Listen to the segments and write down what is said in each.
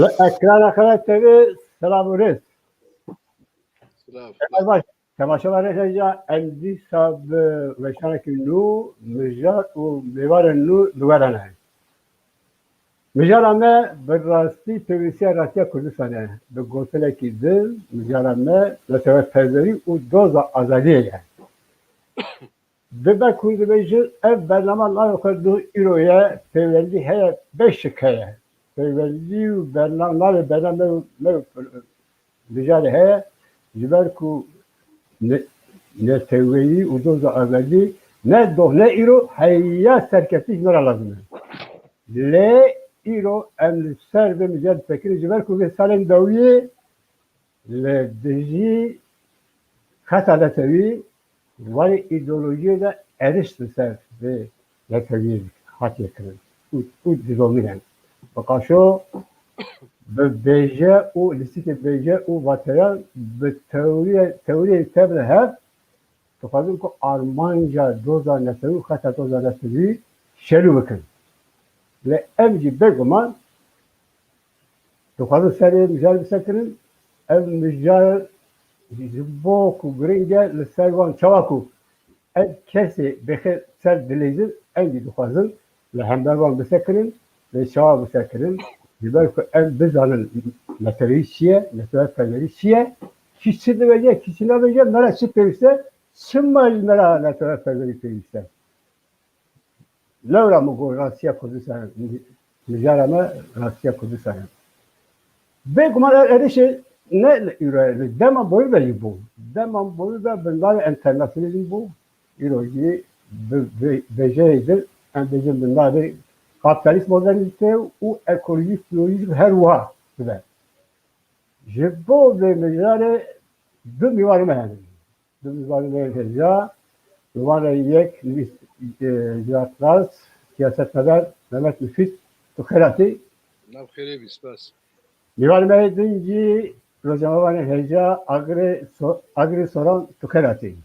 Ekrana kadar TV selamünaleyküm. Selam. Baş temaşalar edeceğiz. Endi sab ve şarkı nu müjdat u mivarın nu duvarana. Müjarame berrasti tevisiye rastya Kurdistan'a. Be goteleki dil müjarame ve tevzeri u doza azadiye. Ve Kurdibeci ev bernaman yukarıda İro'ya tevvelli heye 5 şikaya. Tevvelli bernaman bernaman müjade heye jiberku ne tevvelli u doza azadi ne doh ne İro hayya serketi nara lazım. Le İro emli ser ve müjade tekiri jiberku ve salem daviye le deji hatala tevi vali ideolojiye de eriştirse ve yeterli hat yetirir. Bu dizolmayan. Fakat şu beje o listike beje o vataya be teoriye tebre hep tufazın ko Almanca doza nesevi hatta doza nesevi şerü bakın. Ve evci beguman tufazın seriye mücadele sekirin ev mücadele boku gringe le servan çavaku ev kesi behe ser dileyizin evci tufazın le hembervan besekirin ve çava besekirin diber ki ev bizanın meseleyi şiye mesele felleri şiye kişini verecek kişine verecek nara çıkırsa sımmal nara mesele felleri peyişler Laura mı bu Rusya Kurdistan mücareme Rusya Kurdistan Bekuman erişi ne üretiyor? Deman boyu da bu. Deman boyu da bunlar internasyonel bu. İroji beceridir. Endişe bunlar kapitalist modernite u ekolojik biyolojik her var. Jebo ve mecrare dün mivarı yani. Dün mivarı ya mivarı yek ziyatlar siyasetmeder Mehmet Müfit Tukherati Navkere bispas. Mivarı meydanci Rojavavan heja agri soran Tukherati.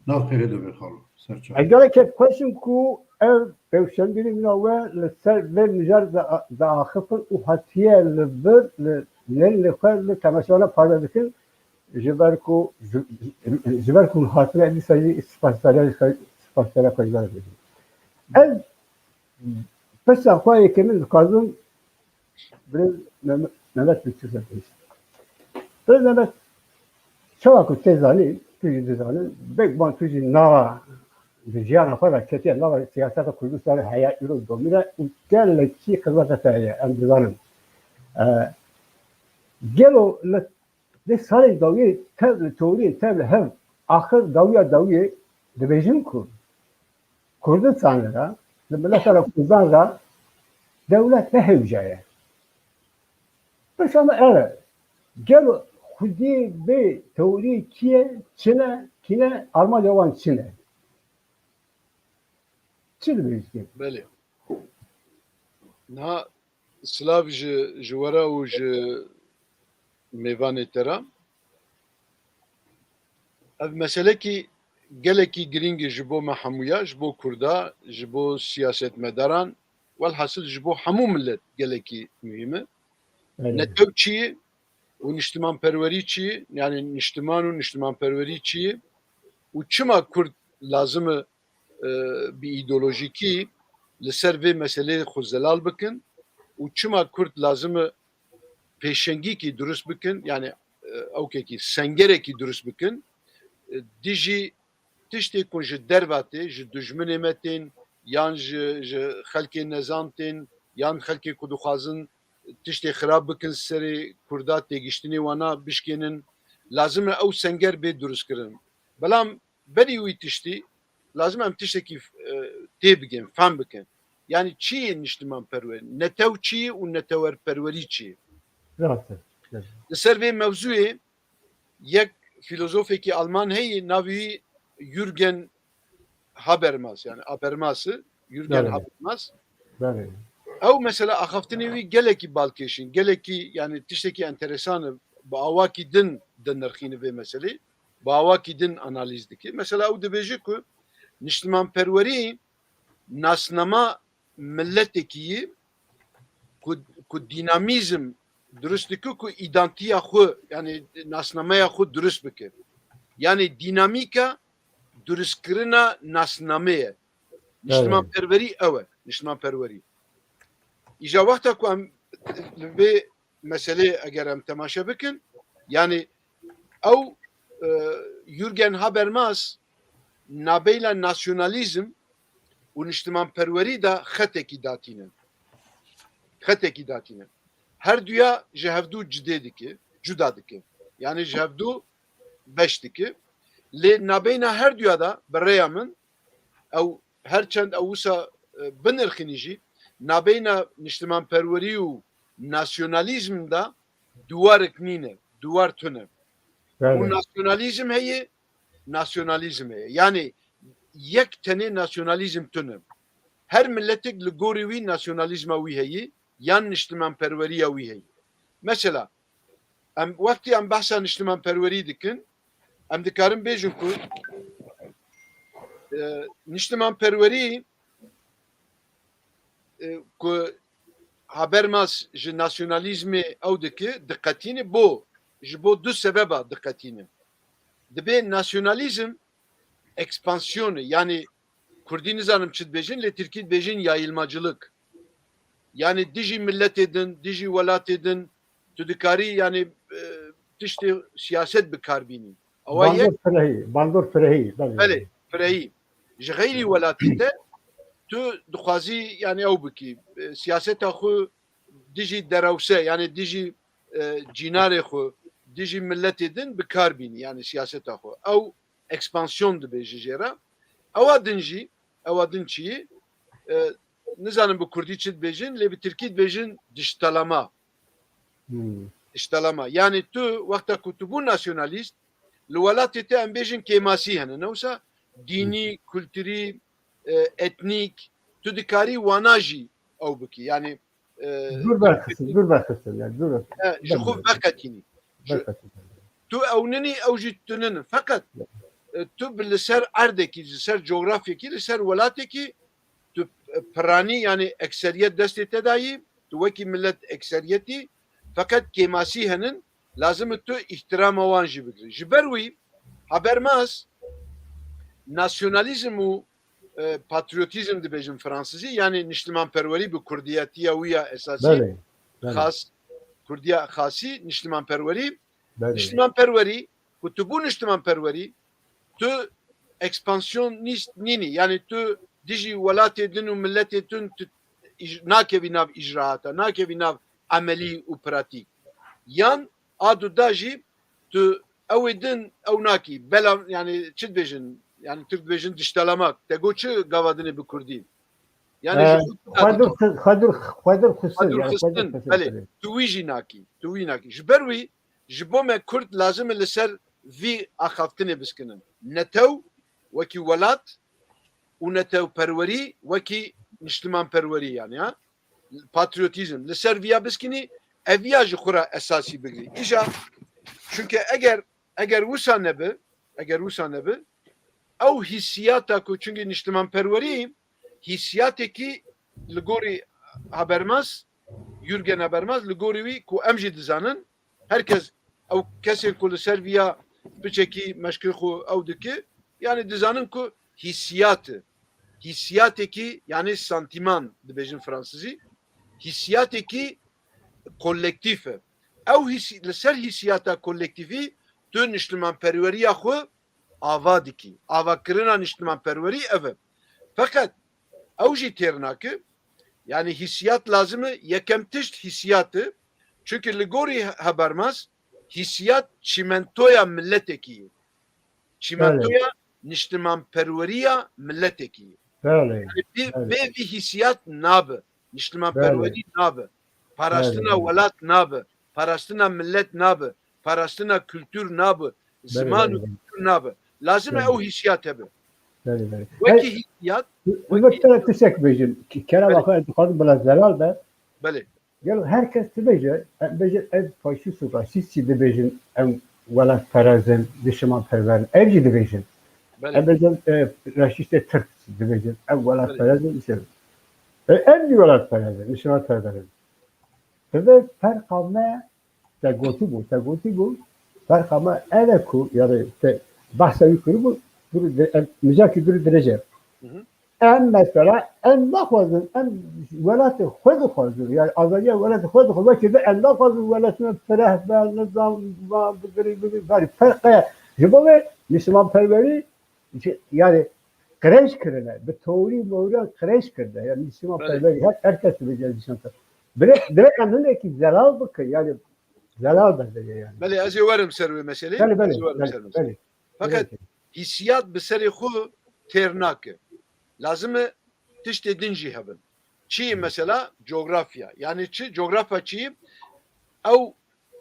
Navkere de berxalo. Serçe. Eğer ki question ku ev pevşendiri minave le ser ve nijar da axıfın u hatiye le bir le xer le tamaşana paradikin jiberku hatine edi sayı ispaslara koydular. Ev pes akvaye kemin kazın bir Mehmet Bütçü satmış. Bir Mehmet Çavakut tezali, tücü tezali, bekban tücü nava, Vijana fara ketiye nava siyasete Kurdistan hayat yürü domine, gel ki kızmata teye emdivanın. Gel o le sari daviye tevle teoriye tevle hem ahir daviye debejin kur. Kurdistan'da, milletara Kurdistan'da devlet ne hevcaya. Bir şey ama gel Hudi be teori kiye Çin'e Almanya Çin'e. Çin bir şey. Beli. Na Slav ji wara û ji mêvanê te re ev meselekî gelekî giring e ji bo me hemûya, ji bo Kurda, ji bo siyasetmedaran, welhasıl ji bo hemû millet gelekî mühim e. Netew çi ye û niştimanperwerî çi ye, yani niştiman û niştimanperwerî çi ye û çima Kurd lazim e bi îdeolojikî li ser vê meseleyê xwe zelal bikin û çima Kurd lazim e pêşengîkî durust bikin, yani ewkekî sengerekî durust bikin, dijî tiştê ku ji derve tê, ji dijminê me tên yan ji xelkê nezan tên yan xelkê ku dixwazin tiştê xirab bikin serê Kurda têgiştinê wana bişkênin, lazim e ew senger bê durustkirin. Belam berî wî tiştî lazım em tiştekî tê bikin, fehm bikin. Yani çi ye niştimanperwerî? Netew çi ye û netewerperwerî çi ye? Li ser vê mewzûyê yek filozofekî Alman heye navî Jürgen Habermas, yani Habermas'ı Jürgen Habermas. Ew mesela axaftinê wî gelekî balkêşin, gelekî yani tiştekî enteresan e bi awakî din dinirxîne vê meselê, bi awakî din analîz dike. Mesela ew dibêje ku niştimanperwerî nasnama milletekî ye ku dinamîzm درست دکه که ایدانتیا خو یعنی ناسنامه خو درست بکه یعنی دینامیکا درست کرنا ناسنامه نشتمان پروری اوه نشتمان پروری ایجا وقتا که هم به مسئله اگر هم تماشا بکن یعنی او یورگن هابرماس نابیلا ناسیونالیزم و نشتمان پروری دا خطکی داتینه her duya jehevdu cidediki, cudadiki. Yani jehevdu beştiki. Le nabeyna her duyada bereyamın ev her çend evusa binirxinici nabeyna niştiman perveriyu nasyonalizm da duvar knine, duvar tüne. Bu nasyonalizm heye. Yani yek tane nasyonalizm tüne. Her milletik li goriwi nasyonalizma wî heye. Yan niştiman perveriya wî heye. Mesela em wekti em behsa niştiman perwerî dikin em dikarin bêjin ku niştiman perwerî ku Habermas ji nasyonalizmê ew dike diqetîne ji bo du sebeba diqetîne. Dibe nasyonalizm ekspansiyonu yani Kurdî nizanim çi dibêjin lê Tirkî dibêjin yayılmacılık. Yani dijî millet edin, dijî welat edin, tu dikarî yani tiştê siyaset bikarbînî. Bandur firehî. Belê, firehî. Ji xeyrî welatî te tu dixwazî yani ew bikî. Siyaseta xwe dijî derawse yani dijî cînarê xwe, dijî milletê din bikarbînî yani siyaseta xwe. Ew ekspansiyon dibe ji jê re. Ewa din çi nizanim bu Kurdî çi dibêjin lê bi Tirkî dibêjin diştelama. Diştelama. Yani tu wexta ku tu bû nasyonalîst li welatê te em bêjin kêmasî hene. Newsa dînî, kulturî, etnîk tu dikarî wana jî ew bikî. Yani dur berxistin yani dur. Ji xwe veqetînî. Tu ew ninî ew jî tu ninin. Feqet tu li ser erdekî, li ser coğrafyekî, li ser welatekî tu piranî yani ekseriyet destê te dayî, tu wekî millet ekseriyetî feqet kêmasî henin lazim tu ihtirama wan jî bikirî. Ji ber wî Habermas nasyonalizm û patriotîzm dibêjin Fransızî yani niştimanperwerî bi Kurdiyetiya wî ya esasî xas Kurdiya xasî niştimanperwerî niştimanperwerî ku tu bû niştimanperwerî tu ekspansiyonîst nînî yani tu dijî welatê din û milletê din tu nakevî nav icraata, nakevî nav emelî û pratîk. Yan adu da jî tu ew ê din ew nakî. Bela yani çi dibêjin yani Türk dibêjin diştelamak. Te got çi gavadinê bi Kurdî? Yani Xwedir xistin. Belê. Tu wî jî nakî. Tu wî nakî. Ji ber wî ji bo me Kurd lazim e li ser vî axaftinê biskinin. Netew wekî welat û netewperwerî wekî niştimanperwerî yani ha patriotîzm li ser vîya biskînî ev vîya ji xwe re esasî bigirî. Îja çünkü eger wisa nebe ew hissiyata ku çünkü niştimanperwerî hissiyatekî li gorî Habermas Jürgen Habermas li gorî wî ku em jî dizanin herkes ew kesê ku li ser vîya biçekî meşkê xwe ew dike yani dizanin ku hissiyatekî yani santiman dibêjin Fransızî hissiyatekî kolektif e. Ew li ser hissiyata kolektîfî tu niştimanperweriya xwe ava dikî. Avakirina niştimanperwerî ev e. Fakat ew jî têr nake yani hissiyat lazım e yekem tişt hissiyatı çünkü li gorî Habermas hissiyat çimentoya milletekî. Çimentoya niştimanperweriya milletekî. Yani bir hissiyat nabe. Niştimanperwerî nabe. Parastina welat nabe. Parastina millet nabe. Parastina kültür nabe. Ziman û kültür nabe. Lazım e ew hissiyat hebe. Wekî hissiyat Vektere tişek bêjin. Kera vaxta dixwazim bila zelal be. Belê. Gel herkes dibêje ev faşîst û rasîst jî dibêjin ew welatperezin, niştimanperwerin ev jî dibêjin. Ev bêjin rasîstê Tirk dibêjin ew welatperezin ev jî welatperezin, niştimanperwerin. Ve farka me te goti bu farka me eve ku yani te bahse yukarı bu müzakir bir derece. Hı hı. En mesela en lafazın en velatı hudu hudu yani azaliye velatı hudu hudu ki de en lafazın velatını ferah ve nizam ve bir farka jibo ve Müslüman perveri yani kreş kırına bir teori mevra kreş kırdı yani Müslüman Evet. perveri herkes bilecek düşünür. Direkt anlıyor ki zelal bakın yani zelal da yani. Beli az varım servi mesele. Beli Az beli varım beli servi. beli. Fakat hissiyat bi serî xwe têr nake. Lazım e tiştê din jî hebin. Çi mesela coğrafya. Yani çi coğrafya çi ew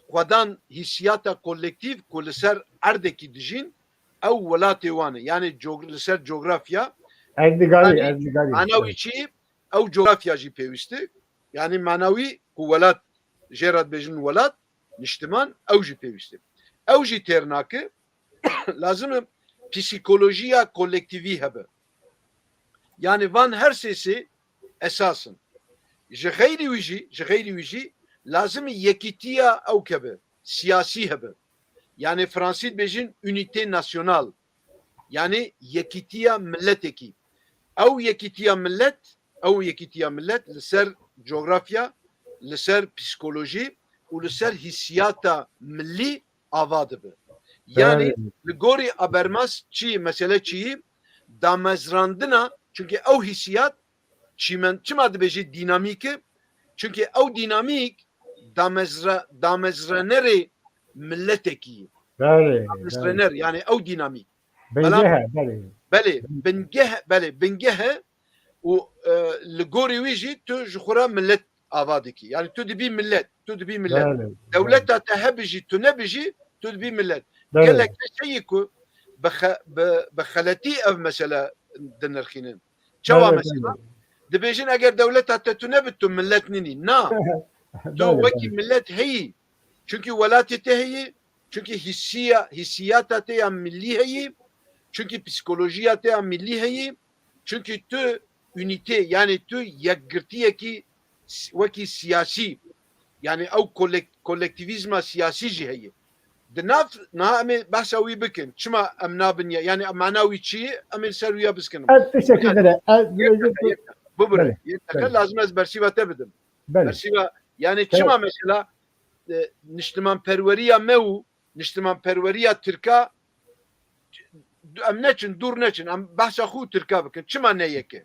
xwedan hissiyata kolektif ku li ser erdekî dijîn ew welatê wan e. Yani li ser coğrafya Erdigari yani erdigari. manawî çi ew coğrafya jî pêwîst e. Yani manawî ku welat jê re dibêjin welat niştiman ew jî pêwîst e. Ew jî têr nake. Lazım e psikolojiya kolektivî hebe. Yani van her sesi esasın. Ji xeyrî wî jî lazım e yekîtiya ew kebe. Siyasî hebe. Yani Fransî dibêjin unité nasyonal. Yani yekîtiya milletekî. Ew yekîtiya millet li ser coğrafya, li ser psikolojî û li ser hissiyata millî ava dibe. Yani li gorî Habermas çi mesele çi damezrandina çünkü ew hissiyat çima dibêjî dinamîk e çünkü ew dinamîk damezranerê milletekî Beli. damezraner yani ew dinamîk. Bengehe beli. Bingeh û li gorî wî jî tu ji xwe re millet ava dikî. Yani tu dibî millet. Beli. Dewleta te hebijî tu nebijî tu dibî millet. Beli. Gelek şeyî ku bi xeletî ev mesele dinirxînin. Çawa mesela dibêjin eger dewleta te tu nebit tu millet nînî. Na. Tu wekî millet heyî. Çünkü welatê te heyî. Çünkü hissiyata te ya millî heyî. Çünkü psikolojiya te ya millî heyî. Çünkü tu ünite yani tu yekgirtiyekî wekî siyasî yani ew kolektivîzma siyasî jî heyî. Di nav niha em ê behsa wî bikin. Çima em nabin yani mana wî çi ye em ê ser wî ya biskinin. Teşekkür ederim. Bubire. Yekte lazım ez bersiva te bidim. Bersiva yani çima mesela niştiman perweriya me û niştiman perweriya Tirka em neçin dur neçin em behsa xwe Tirka bikin. Çima ne yeke?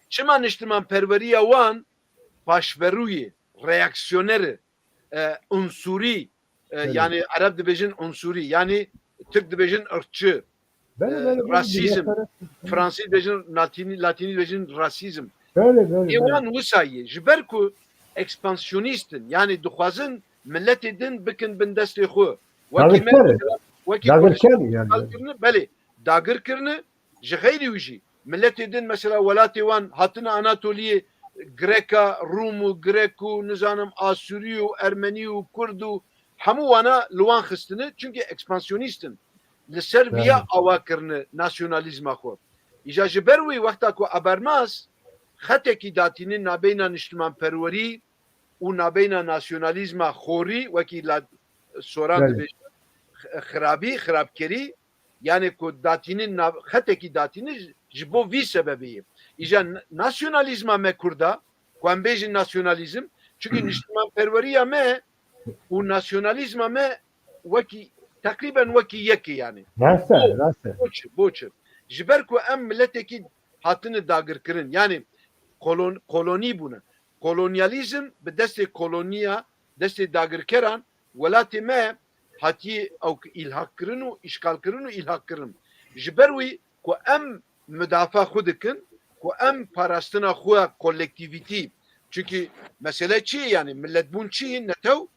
Çima niştiman perweriya wan paşverûyê, reaksiyoneri, unsurî yani Arap dibêjin unsurî yani Türk dibêjin ırkçı, rasizm, Fransî dibêjin Latînî dibêjin rasizm. Êwan wisa ye ji ber ku ekspansiyonîstin yani dixwazin milletê din bikin bin destê xwe. Wekî belê dagirkirine ji xeyrî wî jî milletê din mesela welatê wan hatine Anatoliyê Greka, Rum û Grek û nizanim Asûrî û Ermenî û Kurd û hemû wana li wan xistine çünkü ekspansiyonîstin. Li ser vîya avakirine nasyonalîzma xwe. Îja ji ber wî wexta ku Habermas xetekî datînin nabêyna niştimanperwerî û nabêyna nasyonalîzma xorî wekî soran dibêjin xirabkerî yani ku datînin xetekî datînin ji bo vî sebebê ye. İja nasyonalizma me Kurda, ku em bêjin nasyonalizm, çünkü niştimanperweriya me û nasyonalizma me wekî tekrîben wekî yekî yani. Boçi. Ji ber ku em milletekî hatine dagirkirin yani kolonî bûne. Kolonyalizm bi destê koloniya, destê dagirkeran welatê me hatiye ew îlhakkirin û îşgalkirin û îlhakkirin. Ji ber wî ku em müdafaa xwe dikin ku em parastina xwe kolektivîtî çünkü mesele çi yani millet bûn çi netew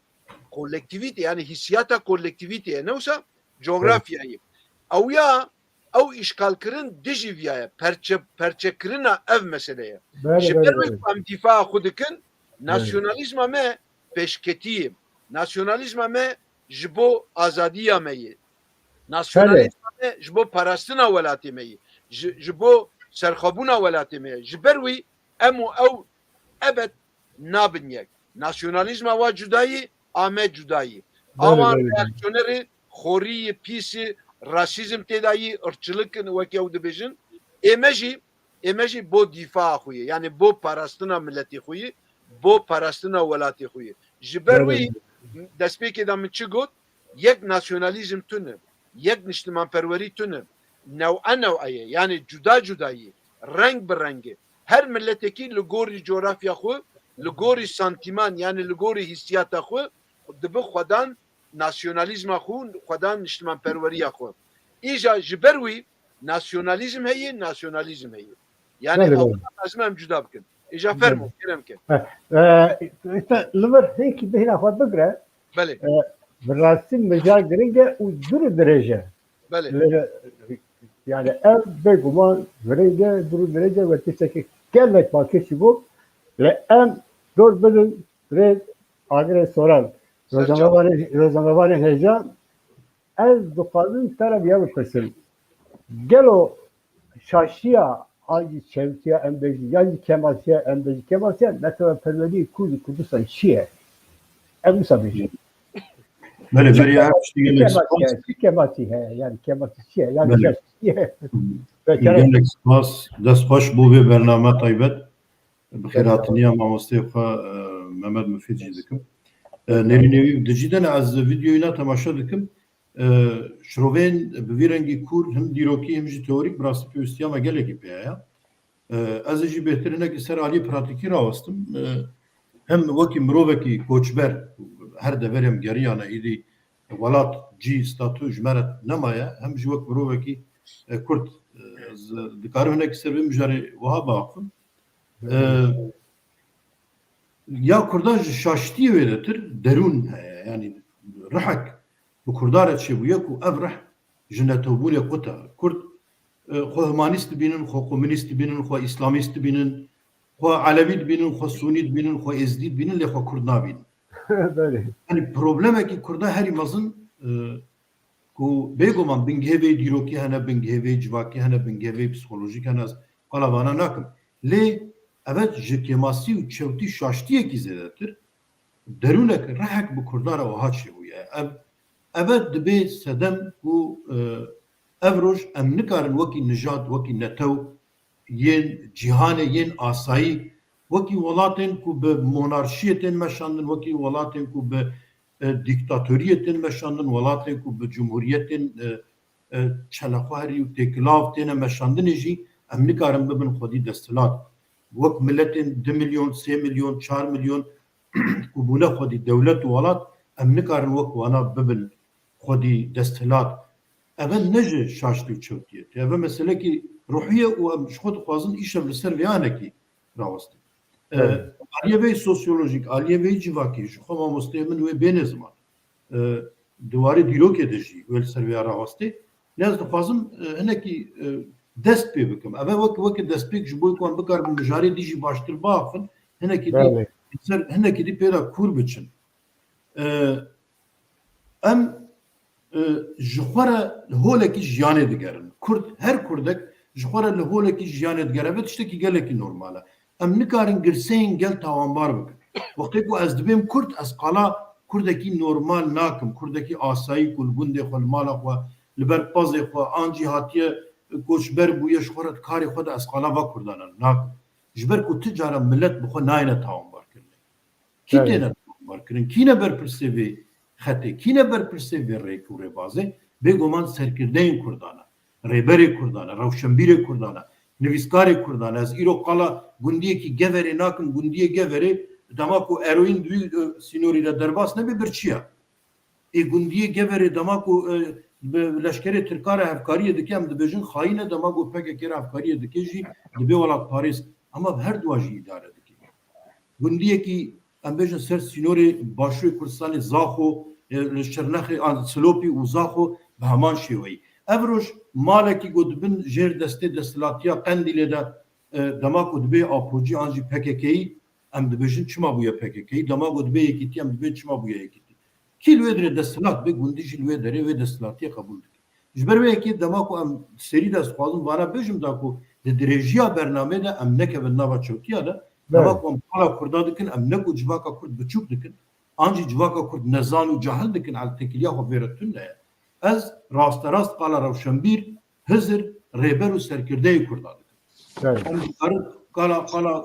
kolektivîte yani hissiyata kolektivîteye ne olsa coğrafyayı. Ew ya ew îşgalkirin dijî vîya perçekirina ev meseleye. Ji ber wî ku em dîfaa xwe dikin nasyonalîzma me pêşketiyê. Nasyonalîzma me ji bo azadiya me ye. Nasyonalîzma me ji bo parastina welatê me ye. Ji bo serxwebûna welatê me ye. Ji ber wî em û ew ebed nabin yek. nasyonalizma wa cudayî ame cudayî Bəli, awan bəli. reaksiyoneri xorî pîsî rasizm têdayî ırkçılık wekî ew dibêjin ême jî bo dîfa xwe yê yani bo parastina milletê xwe yê bo parastina welatê xwe yê ji ber wî destpêkê de min çi got yek nasyonalizm tune yek niştimanperwerî tune new'e yani cuda cudayî renk bi rengê her milletekî li gorî coğrafya xwe li gorî santîman yani li gorî hissiyata xwe dibi xwedan nasyonalizma xwe xwedan niştimanperweriya xwe îja ji ber wî nasyonalizm heye nasyonalizm heye yani Bəli, ew bəli. lazim em cuda bikin îja fermo kerem ke Liver hêkî bihîna xwe bigire belê bi rastî mija giring e û durû dirêje. belê Yani ev bêguman giring e durû dirêje ve tiştekî gelek bakî bû ve em dor bidin rê agirê soran rozamevanên heyecan ez dixwazim te re biya bipirsim gelo şaşiya hangi çevtiya em bêjî yanî kemalsiya em bêjî kemalsiya neteweperwerî Kurd Kurdistan çi ye? Em wisa bêjî. بله برای هر چی گلک سپاس Kemalsi heye yani kemalsi çi ye? Yani Bəli. şaşi ye. Bekare گلک سپاس دست خوش بو به برنامه تایبت بخیراتنی مامسته خو محمد مفید جی دکم نری نوی دجیدن از ویدیوی نه تماشا دکم شروین بویرنگی کور هم دیروکی هم جی teorik براستی پیوستی ama گلکی پیایا از جی بهترینه که سر عالی پراتیکی راوستم hem وکی مروکی کوچبر her deverem geriyana idi velat ci statü jmeret nemaya hem ji wek mirovekî Kurt dikarim hinek servê mijarê wiha biaxivin ya Kurdan ji şaştiyê wê de tir derûn heye yani rihek bi Kurda re çêbûye ku ev rih ji netewbûnê xwe te Kurd xwe humanîst dibînin xwe komünîst dibînin xwe îslamîst dibînin xwe Alevî dibînin xwe Sunî dibînin xwe Êzidî dibînin lê xwe Kurd nabînin böyle. yani problemekî Kurda herî mezin ku bêguman bingehevê dîrokî hene bingehevê civakî hene bingehevê psikolojîk hene ez qalavana nakim lê evet ji kemasî û çewtî şaştiyekî zêdetir derûnek rehek bi Kurdan re wiha çêbûye evet dibe sedem ku ev roj em nikarin wekî nijad wekî netew yên cîhanê yên asayî wekî welatên ku bi monarşiyê tên meşandin wekî welatên ku bi dîktatoriyê tên meşandin welatên ku bi cumhuriyetên çelexwarî û têkilav têne meşandinê jî em nikarin bibin xwedî desthilat wek milletên 2 milyon 3 milyon 4 milyon ku bûne xwedî dewlet û welat em nikarin wek wana bibin xwedî desthilat ev ne ji şaştî û çewtiyê ev meselekî ruhiye û em ji xwe dixwazin îşev li ser vêyanekî rawestin aliyevê sosyolojik aliyevê civakî ji xwe mamosteyê min wê bêne ziman diwarê dîrokê de jî wê li ser vêya rawestê lê ez dixwazim hinekî dest pê bikim ev wekî destpêk ji bo wan bikarin mijarê dî jî baştir biaxivin hinekî dî pêra kûr biçin em ji xwe re li holekî jiyanê digerin Kurd her Kurdek ji xwe re li holekî jiyanê digere ve tiştekî gelekî normal e em nikarin girseyên gel tawanbar bikin wextê ku ez dibêm Kurd ez qala Kurdekî normal nakim Kurdekî asayî ku li gundê xwe li mala xwe li ber pazê xwe an jî hatiye koçber bûye ji xwe re karê xwe de ez qala va Kurdanan nakim ji ber ku ti cara millet bi xwe nayêne tawanbar kirin kî têne tawanbar kirin kî ne berpirsê vê xetê kî ne berpirsê vê rêk û rêbazê bêguman serkirdeyên Kurdan e rêberê Kurdan e rewşenbîrê Kurdan e nivîskarê Kurdan e ez îro qala gundiyekî geverê nakim gundiyê geverê dema ku eroîn dû sînorî re derbas nebe birçiya ê gundiyê geverê dema ku leşkerê Tirka re hevkariyê dike em dibêjin xayîne dema ku PKK re hevkariyê dike jî dibe welat Parîs ama her duwa jî îdare dike gundiyekî em bêjin ser sînorê Başûrê Kurdistanê Zaxo li Şirnexê Silopî û Zaxo bi heman şêweyî ev roj malekî got dibin jêr destê desthilatiya Qendîlê de dema ku dibê apocî an jî PKK'yî em dibêjin çima bûye PKK'yî dema ku dibê yekîtî em dibê çima bûye yekîtî kî li wê derê desthilat bê gundî jî li wê derê wê desthilatiye qebûl dike ji ber wê yekê dema ku em serî dest dixwazim vana bêjim da ku di dirêjiya bernamê de em nekevin nava çewtiya de Ama kala Kurda dikin em ne ku civaka Kurd biçuk dikin. Anji civaka Kurd nezan û cahil dikin al tekiliya xwe vêretun ne. Ez rasterast qala Rewşenbîr Hizr rêber û serkirdeyê Kurda dikin. Em dikarin qala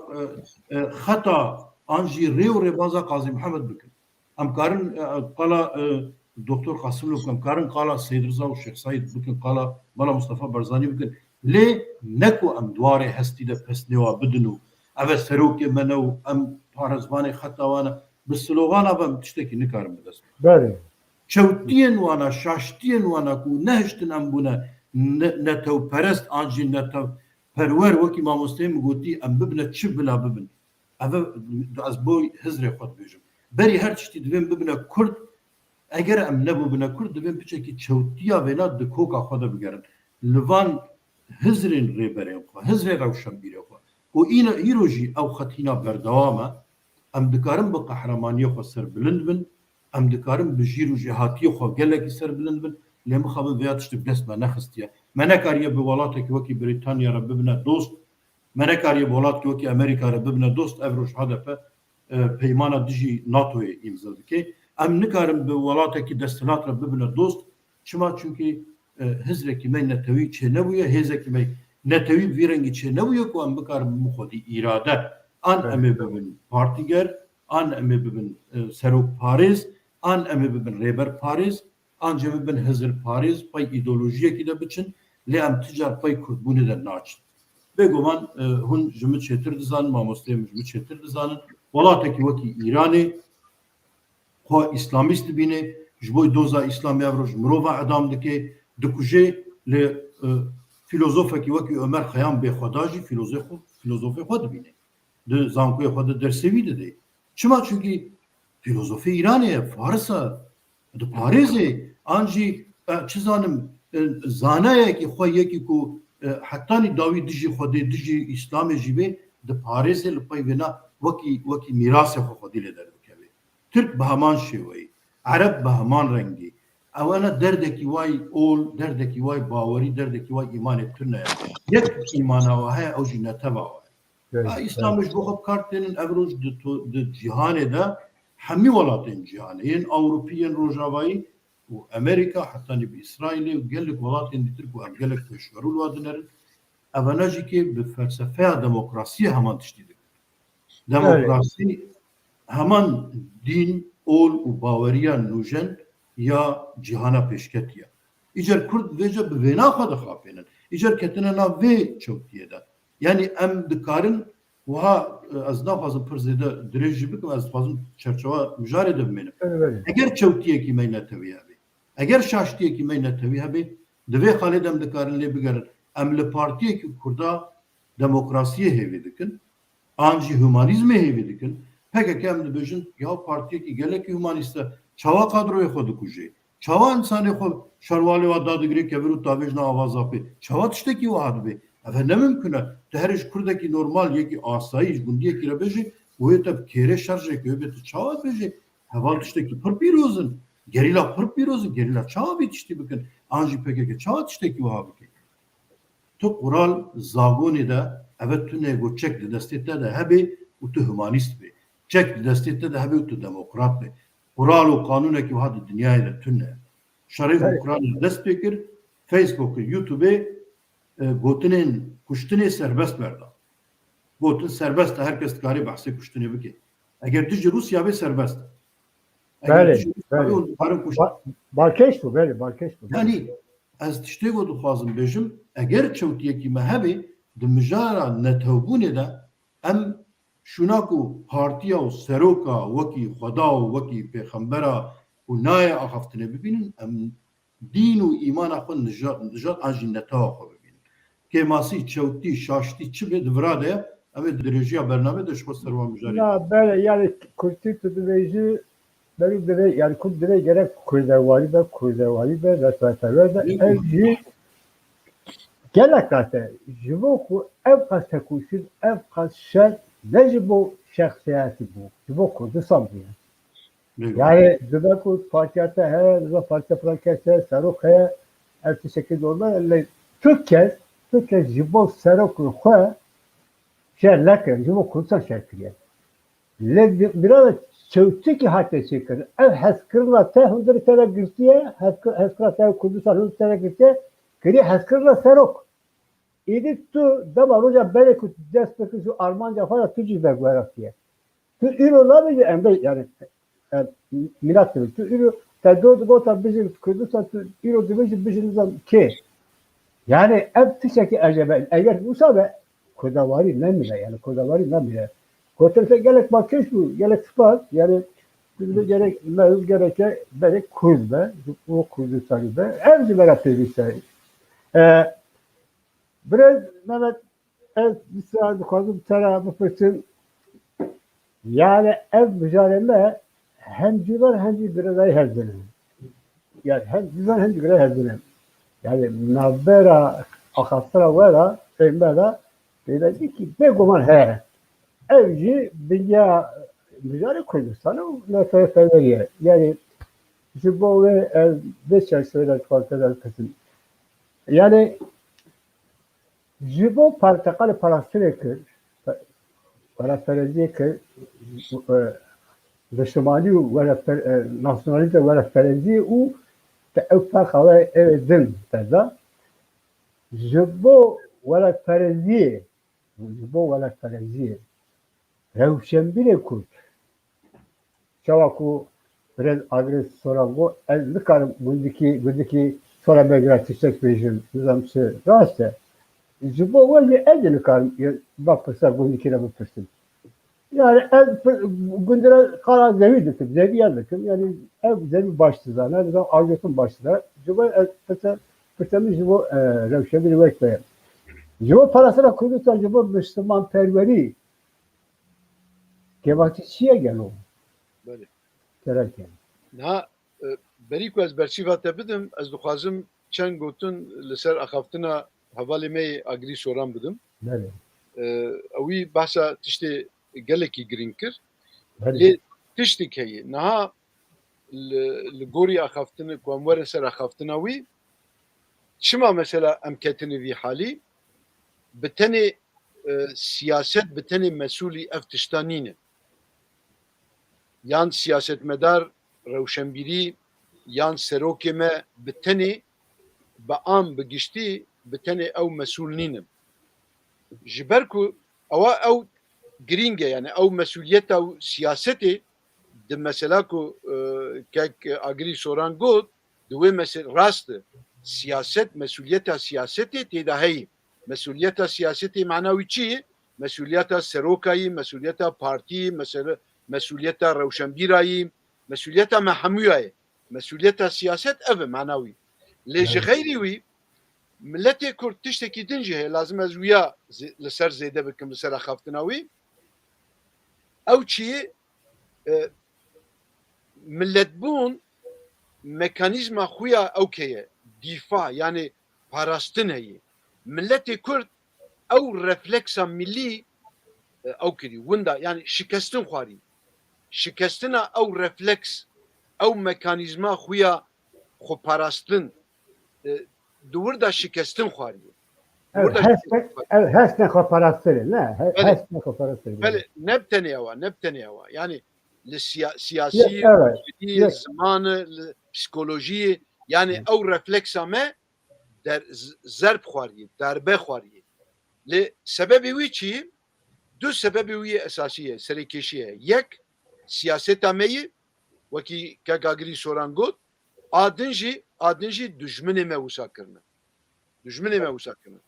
xeta an jî rê û rêbaza Qazî Mihemed bikin. Em karin qala Doktor Qasîmlû bikin, em karin qala Seyyid Rıza û Şeyx Saîd bikin, qala Mala Mustafa Barzanî bikin. Lê ne ku em dwarê hestî de pesnêwa bidin û ev e serokê me ne û em parezvanê xeta wan e bi slogana ve em tiştekî nikarin bi dest بله çewtiyên wan e şaştiyên wan e ku nehiştin em bûne netewperest an jî netewperwer wekî mamosteyê min gotî em bibine çi bila bibin ev ez bo hizrê xwe dibêjim berî her tiştî divên bibine Kurd eger em nebûbine Kurd divên piçekî çewtiya vêna di koka xwe de bigerin li van hizrên rêberên xwe hizrê Rewşenbîrê xwe û îro jî ew xetîna berdewam e em dikarin bi qehremaniyê xwe serbilind bin em dikarin bi jîr û jêhatiyê xwe gelekî serbilind bin lê mixabin vêya tiştî bi dest me nexistiye me nekariye bi welatekî wekî Brîtanya re bibine dost me nekariye bi welatekî wekî Amerîka re bibine dost ev roj hedefe peymana dijî NATOyê îmza dike em nikarin bi welatekî desthilat re bibine dost çima çünkü hizrekî me netewî çê nebûye hêzekî me netewî vî rengî çê nebûye ku em bikarin bi xwedî îrade an em ê bibin partîger an em ê bibin serok parêz an em ê bibin rêber parêz an cem bibin hizir parêz pey îdeolojiyekî de biçin lê em ticar pey Kurdbûnê de naçin bêguman hûn ji min çêtir dizanin mamosteyê min ji min çêtir dizanin welatekî wekî Îranê xwe îslamîst dibîne ji bo doza îslamê ev roj mirova edam dike dikuje lê filozofekî wekî Ömer Xeyam bêxweda jî filozofê xwe dibîne di zankoyê xwe de dersevî dide çima çünkü filozofî Îranê ye Faris e di parêzê an jî çi zanim zanayekî xwe yekî ku hettanî dawî dijî xwedê dijî îslamê jî bê di parêzê li pey vêna wekî mîrasê xwe xwedî lê derdikeve Türk bi heman şêweyî Ereb bi heman rengî ew ne derdekî way ol derdekî way bawerî derdekî way îmanê tune ye yek îmana we heye ew jî neteva we İslam ji bo xwe kartên ev roj di cîhanê de hemî welatên cîhanê yên Ewropî yên Rojavayî û Amerîka hetanî bi İsraîlê û gelek welatên dîtir ku em gelek pêşverû wa dinerin ev ne jî kê bi felsefeya demokrasiyê heman tiştî dikin demokrasî heman dîn ol û baweriya nûjen ya cîhana pêşketiye îcer Kurd vêce bi vêna xwe dixapênin îcer ketine nav vê çewtiyê de yani em dikarin wiha ez naxwazim pir zêde dirêj jî bikim ez dixwazim çerçeva mijarê de bimênim eger çewtiyekî me netewî hebe eger şaştiyekî me netewî hebe di vê xalê de em dikarin lê bigerin em li partiyekî Kurda demokrasiyê hêvî dikin an jî humanîzmê hêvî dikin pekeke em dibêjin ya partiyekî gelekî humanîst e çawa kadroyê xwe dikuje çawa insanê xwe şervalê wa dadigirê kevir û tavêjna avaza pê çawa tiştekî wiha dibe ev ne mümkün e te herî Kurdekî normal yekî asayî gundiyekî re bêjî wê te kêrê şerjekê wê bê tu çawa bêjî heval tiştekî pir pîrozin gerîla pir pîrozin gerîla çawa vê tiştî bikin an jî PKK çawa tiştekî wiha bike tu qural zagonê de evet tu nego çek di destê te de hebe û tu humanîst bê çek di destê te de hebe û tu demokrat bê qural û qanûnekî wiha di dinyayê de tu ne şerê û Kur'anê dest pê kir Facebookê YouTubeê gotinên kuştinê serbest berda gotin serbest e herkes dikarî behsê kuştinê bike eger tu ji Rûsya bê serbest balkeş bu belê balkeş bu yani ez tiştê got dixwazim bêjim eger çewtiyekî me hebe di mijara netewbûnê de em şûna ku partiya û seroka wekî xweda û wekî pêxembera û nayê axaftinê bibînin em dîn û îmana xwe nijat an jî netewa xwe bibînin kêmasî çewtî şaştî çi bê di vira de ye em ê dirêjiya bername de ji xwe serva mijarê belê yani Kürtî tu dibêjî berî divê yani Kurd divê gerek kurdewarî be destpêkeve de ev jî gelek kate ji bo ku ev qas tekûşîn ev qas şer ne ji bo şexsiyetî bû ji bo Kurdistan bûye yani dibe ku partiya te heye dibe partiya filankes heye serok heye ev tişekî normal lê tu kes ji bo serokê xwe şer lekir, jibo Kurdistan şer kiriye. Biraz çevçi ki hatta çekir. Ev heskırla te hundri tere girtiye, heskırla te Kurdistan hundri tere girtiye, kiri heskırla serok. İdi tu dama roja bere ku dest peki şu Almanca falan tuci ver diye. Tu iro la bir emre yani milat tu iro te do gota bizim Kurdistan tu iro bizim ki. Yani ev tişeki acaba eğer bu sabe kodavari ne bile yani kodavari ne bile. Kotrese gerek bakış bu gerek sıfat yani bizde gerek mevzu gereke berek kuz be o kuzu sarı be ev ziberat bir şey. Biraz Mehmet ev bir saat kazım tarafı fırsın yani ev mücadele hem civar hem de biraz ay her dönem. Yani hem civar hem de biraz her dönem. Yani nabera akasra vera emela dedi ki begoman he evci bilya mücadele Kürdistan'ı nefes yani bu ve beş ay söyler farklı kısım. Yani Jibo portakal parasını kır, parafereziye kır, Müslümani ve nasyonalite ve referenziye u te evfak hava evedin teda. Jibo ve referenziye, Jibo ve referenziye, revşenbire kurt. Çavaku biraz agres sorango, el nikarım bundaki sonra belgeler tiştek rejim nizamsı rastı. Jibo ve edin nikarım bakırsa bundakine bakırsın. Yani gündüre karar zevi dikim, zevi yer dikim. Yani ev zevi başlıda, ne zaman arzusun başlıda. Jibo fırsatı jibo revşe bir bekleyen. Jibo parasına Kurdistan jibo Müslüman perveri. Kevatçiye gel o. Böyle. Gereken. Na berî ku ez berçîva te bidim, ez dixwazim çend gotin li ser axaftina hevalê me yê agirî soran bidim. Böyle. Ew wî behsa tiştê gelekî girîng kir. Böyle. Lê tiştek heye. Niha li gorî axaftinê ku em werin ser axaftina wî, çima mesela em ketine vî halî, bi tenê siyaset bi tenê mesûlî ev tiştan nîne. Yan siyasetmedar rewşenbîrî yan serokê me bi tenê bi am bi giştî bi tenê ew mesûl nînin. Ji ber ku ewa ew girîng e yani ew mesûliyeta siyasetê di mesela ku kek agirî soran got di wê rast e siyaset mesûliyeta siyasetê têda heye. Mesûliyeta siyasetê mana wî çi ye? Mesûliyeta serokayî, mesûliyeta partiyî, mesûliyeta rewşenbîrayî, mesûliyeta me hemûya ye. Mesûliyeta siyaset ev e mana wî. Lê ji xeyrî wî milletê Kurd tiştekî din jî heye lazim ez wîya li ser zêde bikim li ser axaftina wî. Ew çi ye? Milletbûn mekanîzma xwe ya ew heye. Dîfa yani parastin heye. Milletê Kurd ew refleksa millî ew kirî. Winda yani şikestin xwarî. Şikestina ew refleks ew mekanîzma xwe ya xweparastin di wirda şikestin xwarî. Hesne kooperasyonu ne? Hesne kooperasyonu. Belê ne bi tenê ew ne bi tenê ew yani li siyasî, Evet. zimanı, li psikolojiyê yani ew refleksa me zerb xwarî, derbe xwarî. Lê sebebê wî çi? Du sebebê wî esasî ye, serêkeşî ye. Yek siyaseta me yê wekî kek agirî soran got, adin jî dijminê me wisa kirine. Dijminê me wisa kirine.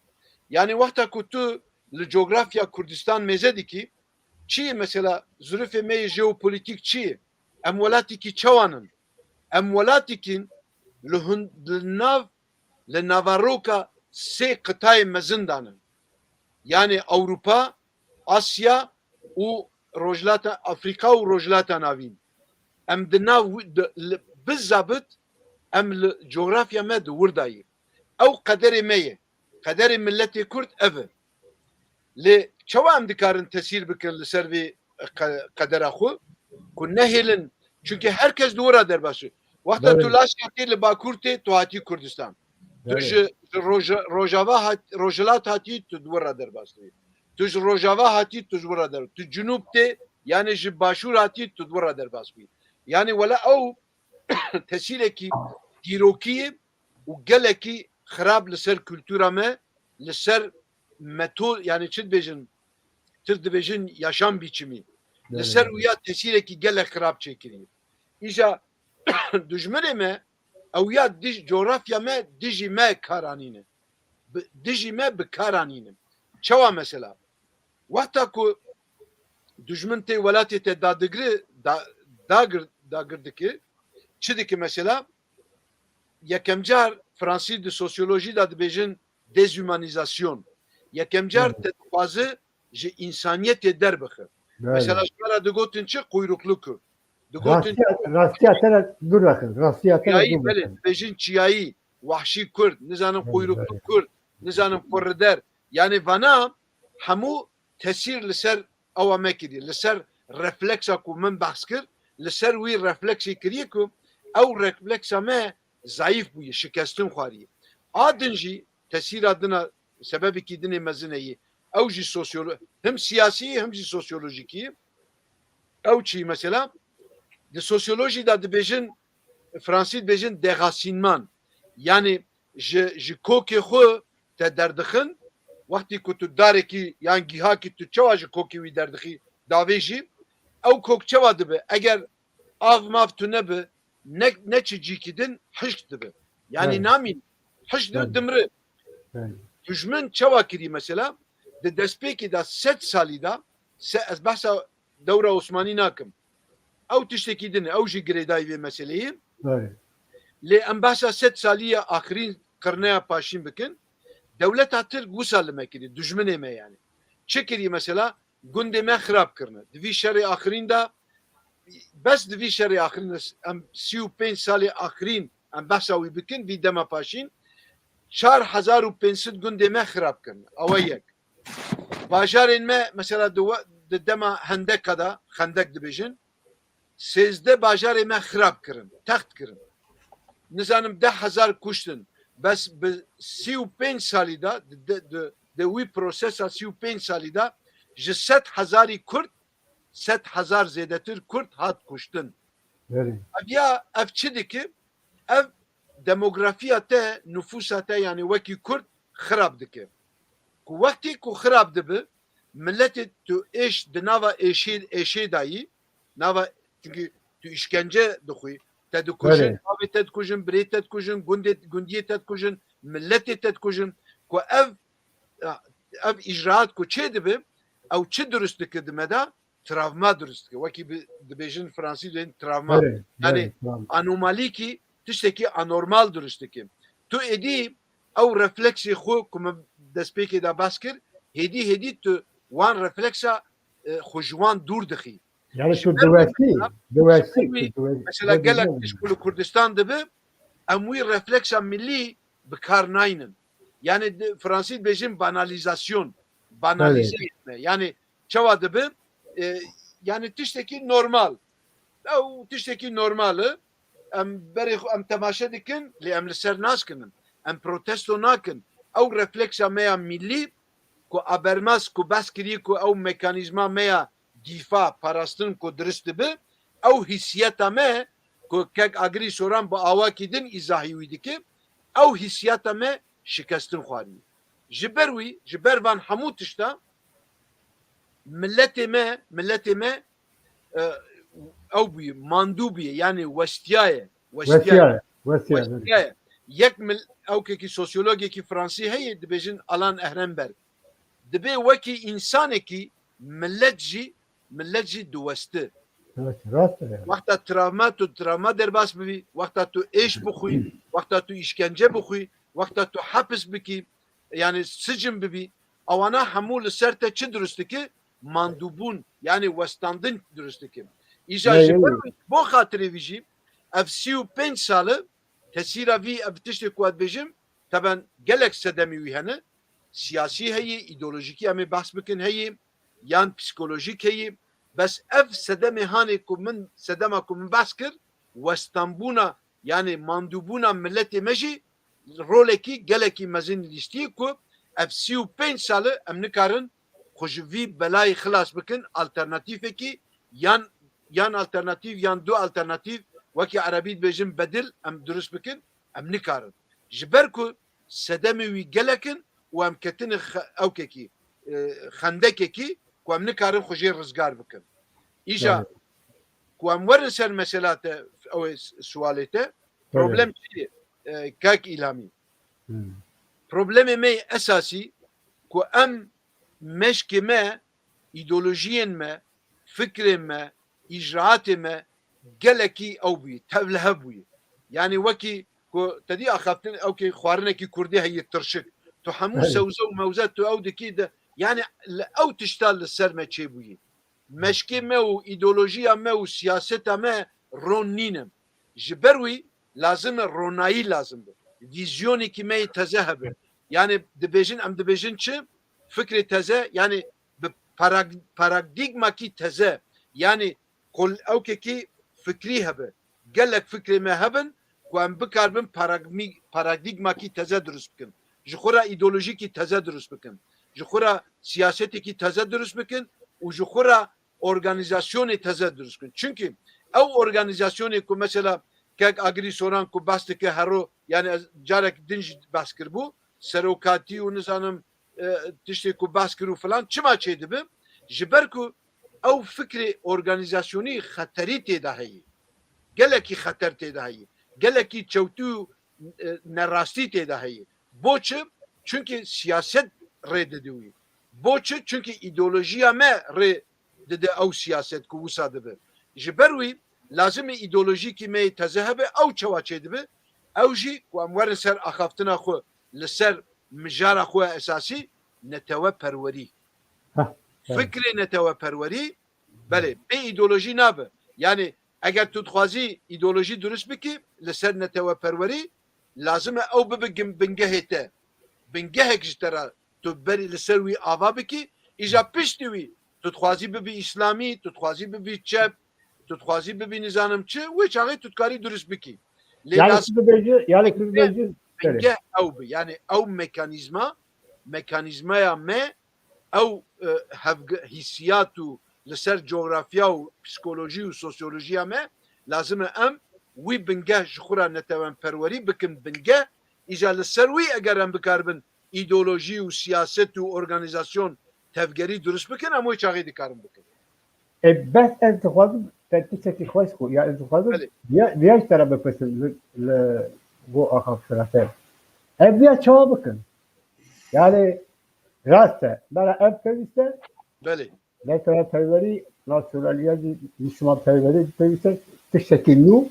Yani wexta ku tu li coğrafya Kurdistan mêze dikî, çi ye mesela zirifê me yê jeopolitîk çi ye? Em welatîkî çawanin. Em welatîkîn li navaroka sê qitayê mezin danin. Yani Avrupa, Asya û Rojhilata Afrika û Rojhilata Navîn. Em di nav bizabit em li coğrafya me di wirda yê. Ew qederê me ye. Qederê milletê Kurd ev e. Lê çawa em dikarin tesîr bikin li ser vê qedera xwe ku nehêlin çünkü herkes di wira derbasî. Wexta tu laşketê li Bakur tê tu hatî Kurdistan. Tu ji Rojava Rojhilat hatî tu di wira derbasî. Tu ji Rojava hatî tu ji wira der. Tu Cunûb tê yani ji Başûr hatî tu wira derbas bî. Yani wela ew tesîrekî dîrokî û gelekî xirab li ser kültûra me, li ser metod yani çi dibêjin, tir dibêjin yaşam biçimî. Li ser wîya tesîrekî gelek xirab çêkiriye. İja dijminê me ew dij coğrafya me dijî me karanîne. Dijî me bi karanînim. Çawa mesela wexta ku dijmin tê welatê te dagir dike çi dike mesela yekem car Fransî di sosyolojî da dibêjin dezhumanîzasyon. Yekem car te dixwaze ji însaniyetê derbixe. Mesela şwara digotin çi quyruklu Kurd. Digotin Rastiyatına dur bakın. Rastiyatına çiyayî dur belê bakın. dibêjin çiyayî, vahşî Kurd, nizanim quyruklu Kurd, nizanim xurrider. Yani vana hemû tesîr li ser ewa me kiriye. Li ser refleksa ku min behs kir, li ser wî refleksê kiriye ku ew refleksa me zayıf bûye, şikestin xwariye. A din jî tesîra dina sebebekî dinê mezin heye. Ew jî hem siyasî hem jî sosyolojikî. Ew çi mesela di sosyolojî da dibêjin Fransî dibêjin déracinement. Yani ji kokê xwe te derdixin wextî ku tu darekî yan gîhakî tu çawa ji kokê wî derdixî davê jî ew kok çawa dibe eger av mav tu nebe ne çi cîkî din hişk dibe. Yani namîn hişk dibe dimre. Dijmin çawa kirî mesela di destpêkê da 7 salî da ez behsa dewra Osmanî nakim. Ew tiştekî din ew jî girêdayî vê meseleyê. Lê em behsa 7 salî axirîn qirneya paşîn bikin. Devleta Tirk wisa li me kirî, dijminê me yani. Çi kirî mesela? Gundê me xirab kirine. Di vî şerê axirîn da bes di vî şerê axirîn em 35 salê axirîn em behsa wî bikin vî dema paşîn 4500 gundê me xirab kirine. Ew yek. Bajarên me mesela di dema Hendeka da Xendek dibêjin 13 bajarê me xirab kirin, text kirin. Nizanim 10,000 kuştin. Bes bi 35 salî da di wî prosesa 35 salî da ji 7,000 Kurd 7,000 zêdetir Kurd hat kuştin. Ya ev çi dike? Ev demografiya te nüfusa te yani wekî Kurd xirab dike. Ku wextî ku xirab dibe milletê tu êş di nava êşê dayî nava çünkü tu işkence dixwî te dikujin, avê te dikujin, birê te dikujin, gundiyê te dikujin, milletê te dikujin ku ev icraat ku çê dibe ew çi durust dike di me da travma durust dike. Wekî dibêjin Fransî dibêjin travma. Yani anomalîkî tiştekî anormal durust dike. Tu êdî ew refleksê xwe ku min destpêkê da bas kir hêdî tu wan refleksa xwe ji wan dûr dixî. Yani şu duvesi. Mesela gelek İşkulu Kurdistan dibe em wî refleksa millî bi kar naynin. Yani Fransî dibêjin banalizasyon. Banalize etme. Yani çawa dibe yani tiştekî normal. Ew tiştekî normalı em temaşe dikin lê em li ser naskinin. Em protesto nakin. Ew refleksa me ya millî ku abermez ku bes kirî ku ew mekanîzma me ya dîfa parastin ku dirist dibe ew hissiyeta me ku kek agirî soran bi awakî din îzahî wî dike ew hissiyeta me şikestin xwariye. Ji ber wî ji ber van hemû tişta milletê me ew bûye mandû bûye yani westiyaye. Yek ewkekî sosyologekî Fransî heye dibêjin Alan Ehrenberg. Dibe wekî însanekî millet jî diweste. Wexta travma derbas bibî, wexta tu êş bixwî, wexta tu işkence bixwî, wexta tu hepis bikî, yani sicin bibî, ewana hemû li ser te çi durust dike? Mandûbûn, yani westandin durust dike. Îja ji ber bo xatirê wî jî ev 35 salı tesîra vî ev tiştê ku ez dibêjim taban gelek sedemî wî hene siyasî heye, îdeolojikî em ê behs bikin heye yan psikolojik heye bes ev sedemê hanê ku min sedema ku min behs kir westandbûna yani mandûbûna milletê me jî rolekî gelekî mezin lîstiyê ku ev 35 salı em nikarin خوشوی بلای خلاص بکن alternatifه ki yan alternatif yan du alternatif وکی عربی بجن بدل ام درست بکن ام نکارن جبر کو سدمی وی گلکن و ام کتن اوکی کی خندکی کی کو ام نکارن خوشی رزگار بکن ایجا کو ام ورن سر مسئلات او سوالته problem چیه کاک ilhami problemi me esası ku em meşkime ideolojiyen me fikrin me icraatı me geleki ew bûye tevlihe bûye yani wekî ku tedî axaftin ew kê xwarinekî Kurdî heye tirşik tu hemû sewze û mewze tu ew dikî de yani li ew tişta li ser me çêbûye meşkê me û îdeolojiya me û siyaseta me ron nînim ji ber wî lazim e ronayî lazim be vizyonekî me teze hebe yani dibêjin em dibêjin çi fikrê teze yani bi paradigmakî teze yani kol ewkekî fikrî hebe gelek fikrê me hebin ku em bikarbin paradigmakî teze durust bikin ji xwe re îdeolojikî teze durust bikin ji xwe re siyasetekî teze durust bikin û ji xwe re organizasyonê teze durust bikin çünkü ew organizasyonê ku mesela kek agirî soran ku bas dike hero yani carek din jî bas kirbû serokatî û nizanim tiştê ku bas kir û filan çima çê dibe ji ber ku ew fikrê organizasyonî xeterî têda heye gelekî xeter têda heye gelekî çewtû nerastî têda heye boçi çünkü siyaset rê dide wî boçi çünkü îdeolojiya me rê dide ew siyaset ku wisa dibe ji ber wî lazim e îdeolojikî me teze hebe ew çawa çê dibe ew jî ku em werin ser axaftina xwe li ser mijara xwe esasî neteweperwerî fikrê neteweperwerî belê bê îdeolojî nabe yani eger tu dixwazî îdeolojî durust bikî li ser neteweperwerî lazim e ew bibe bingehê te bingehek ji te re tu berî li ser wî ava bikî îja piştî wî tu dixwazî bibî îslamî tu dixwazî bibî çep tu dixwazî bibî nizanim çi wê çaxê tu dikarî durust bikî yani bingeh ew bi yani ew mekanîzmaya me ew hissiyat û li ser coğrafya û psikolojî û sosyolojiya me lazim e em wî bingeh ji xwe re neteweperwerî bikin bingeh îja li ser wî eger em bikarbin îdeolojî û siyaset û organizasyon tevgerî durust bikin em wê çaxê dikarin bikin bes ez dixwazim tiştekî xweş ku ya ez dixwazim diğer tarafa bipirsin li bu axaftirate ev diya çawa bikin yani rast e bera ev pevîste belê neteweperwerî nasyonaliyetî Müslümanperwerî pevîste tiştekî nû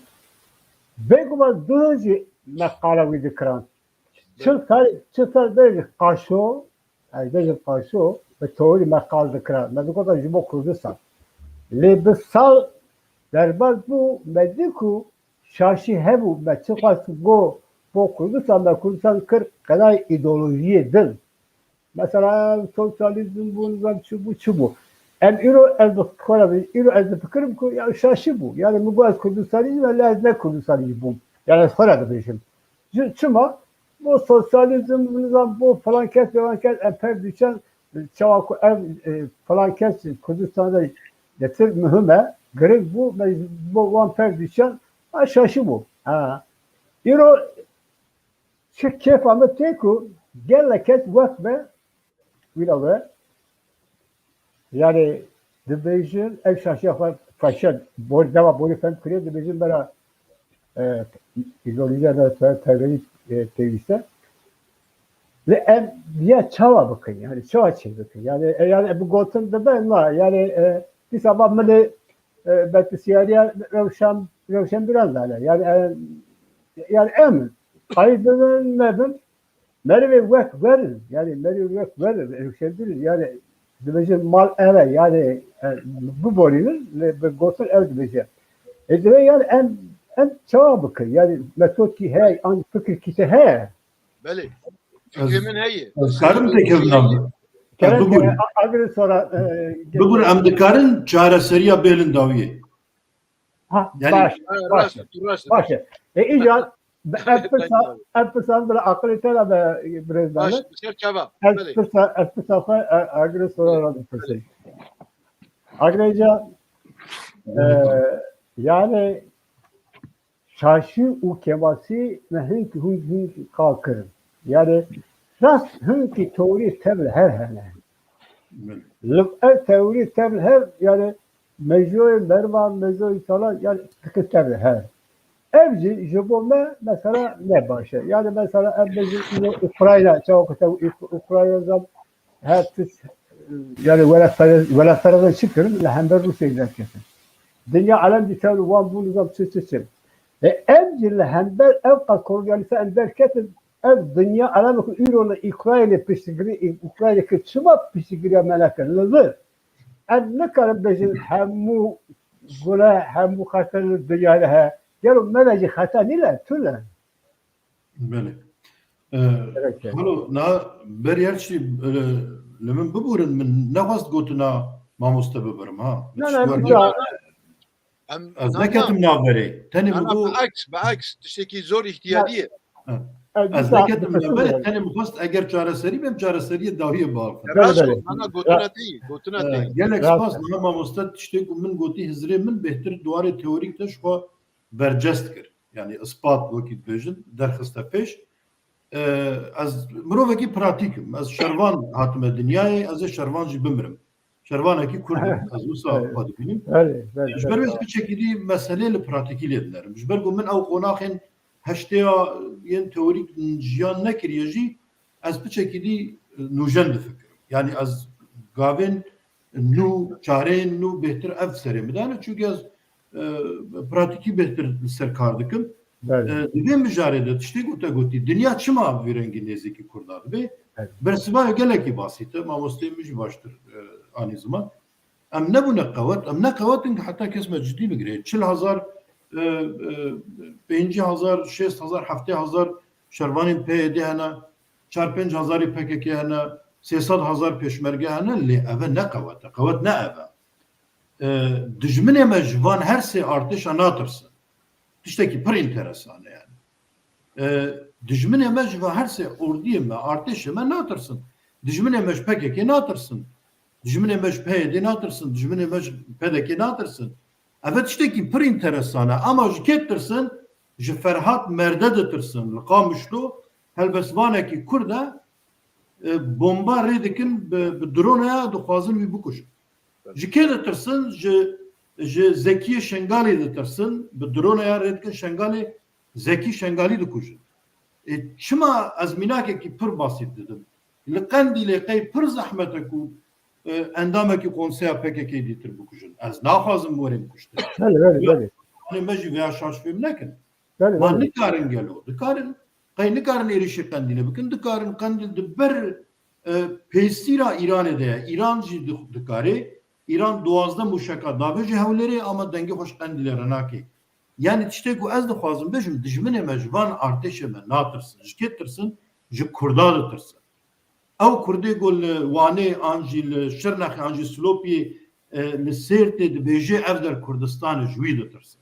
bêguman du jî meqala wî dikiran çi sal bêjî qaşo ez bêjim qaşo bi teorî meqal dikiran me dixwazim ji bo Kurdistan lê bi sal derbas bû me dî ku şaşî hebû me çi xwast bo Kurdistan me Kurdistan kir qelayê îdeolojiyê din mesela sosyalizm bû nizam çi bû em îro ez difikirim ku ya şaşî bû yani min got ez Kurdistanî ve lê ez ne Kurdistanî bûm yani ez xwe re dibêjim çima bo sosyalizm nizam bo falan kes em per diçen çawa ku ev falan kes Kurdistan'da getir mühim e giring bû bo wan per diçen şaşî bû îro çi kêfa me tê ku gelek kes wek ve wîna we yani dibêjin ev şaşiya xwe feşen deva borî fem kiriye dibêjin bera îdeolojiya neteweperwerî pêwîst e li em diya çawa bikin yani çawa çê bikin yani bi gotin dibe na yani dîsa va milê bersiyariya rewşen biraz dane yani em aydın mebin merve wek verin yani merve wek verin rewşendirin yani dibêjin mal eve yani bu borînin bi gotin ev dibêje dibe yani em çawa bikin yani metodkî heye an fikirkî te heye belê fikrimin heye Karim tekevnam agirî sonra bibûr em dikarin çareseriya bêlin dawiyê baş rast baş îca Epsa bile akıllı tela be باش brezdanı. بسير كباب بله Epsa agre sorar pesi. Agrece yani şaşı u kemasi ve hınki kalkırım. Yani rast hınki teori tebil her hene. Lüb'e teori tebil her yani mecnun mervan mecnun sana yani tıkı tebil her. Evci jibome mesela ne başı? Yani mesela evci Ukrayna çok Ukrayna'dan hepsi yani vela feradan çıkırım lehember Rusya giderkesin. Dünya alem dikâr van bu nizam çiçeçim. Evci lehember ev kalkor yani sen derkesin ev dünya alem Euro'la Ukrayna pişigiri Ukrayna kıçıma pişigiri melekler lızır. En ne kadar bizim hemu gula hemu hatanı dünyada ha. Gelo meleci hata nile tüle. بله Evet. حالا نا بريال شي لمن ببورن من نخواست قوتنا ما مستببرم ها از نكتم نابري تاني انا بقول بالعكس تشتكي زور احتياليه از نكتم نابري تاني بخواست اگر چاره سري بهم چاره سري داوية باقي انا قلتنا تي gelek spas nama mostat tiştek min goti hizre min behtir duarê teorik te şo bercest kir. Yani ispat vakit bejin derxista peş. Ez mirovekî pratīkim. Ez şervan hatime dünyayê, ez ê şervan jî bimirim. Şervanekî Kurdim. Ez wisa xwe dibînim. Ji ber wê biçekî meselê li pratikî lê dinerim. Ji ber ku min ew qonaxên heşteya yên teorîk jiyan nekiriye jî ez biçekî nûjen difikirim. Yani ez gavên nû çareyên nû bêhtir ev serê me dane çünkü ez pratikî bêhtir ser kar dikim. Divê mijarê de tiştê gote gotî dinya çima vê rengî nêzîkî Kurda dibe bersivayê gelekî basîte mamosteyê min jî baştir anî ziman em nebûne qewet em neqewetin ki heta kes me cidî bigire 40,000 5,000 6,000 şervanên PYD hene 4-5,000 PKK hene 300,000 peşmerge hene lê ev ne qewete qewet ne ev dijminê me ji van her sê artêşa natirsin. Tiştekî pir interesan yani. Dijminê me ji her sê ordiyê me artêşê me natirsin. Dijminê me ji PKK natirsin. Dijminê me ji PYD natirsin. Dijminê me ji PDK natirsin. Evet tiştekî pir interesan e ama ji kê tirsin ji Ferhat Merde ditirsin. Li Qamişlo helbestvanekî Kurd e bomba rê dikin bi droneya dixwazin wî bikuşin. Ji kê ditirsin ji Zekî Şengalê ditirsin bi droneya rê dikin Şengalê Zekî Şengalî dikuşin. Çima ez mînakekî pir basît didim. Li Qendîlê qey pir zehmet ku endamekî konseya PKK'yê dîtir bikuşin. Ez naxwazim werê bikuştin. Hani me jî veya şaş fêm nekin. Ma nikarin gelo. Dikarin qey nikarin êrişî Qendîlê bikin. Dikarin Qendîl di ber pêstîra Îranê de ye. İran jî dikarê İran 12 muşeka dabe ji hewlerê ama dengê xweş Qendîlê re nake. Yani tiştê ku ez dixwazim bijim dijminê me ji van artêşê me natirsin. Ji kê tirsin? Ji Kurda ditirsin. Ew Kurdê ku li Wanê an jî li Şirnexê an jî Silopiyê li Sêrtê dibêje ev der Kurdistanê ji wî ditirsin.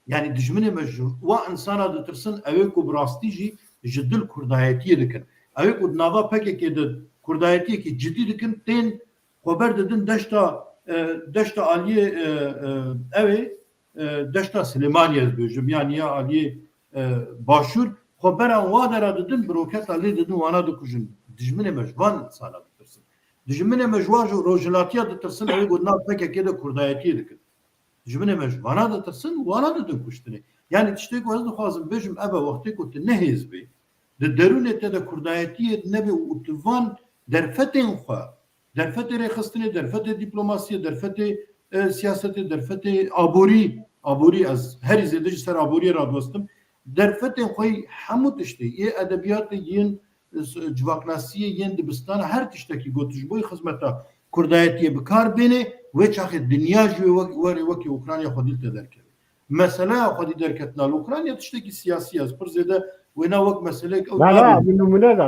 Yani dijminê me ji wa insana ditirsin ew ê ku bi rastî jî ji dil Kurdayetiyê dikin. Ew ê ku di nava PKK de Kurdayetiyekî cidî dikin tên xweber didin deşta aliyê ew deşta Silêmaniyê dibêjim yani ya aliyê başûr xweberan wa dera didin bi roketa lê didin wana dikujin. Dijminê me ji van insana ditirsin. Dijminê me ji wan rojhilatiya ditirsin ew ê ku nav PKK de Kurdayetiyê dikin. Dijminê me ji wana ditirsin wana didin kuştinê. Yani tiştê ku ez dixwazim bêjim ev wextê ku tu nehêzbî di derûnê te de Kurdayetiyê nebe û tu van derfetên xwe derfetê rêxistinê, derfetê dîplomasiyê, derfetê siyasetê, derfetê aborî ez herî zêde ji ser aboriyê radwestim. Derfetên xwe hemû tiştê yê edebiyatê yên civaknasiyê yên dibistana her tiştekî got ji bo xizmeta Kurdayetiyê bi kar bêne wê çaxê dinya jî werê wekî Ukrayna xwedî te derkeve. Meseleya xwedî derketina li Ukrayna tiştekî siyasî ez pir zêde wêna wek meselek numune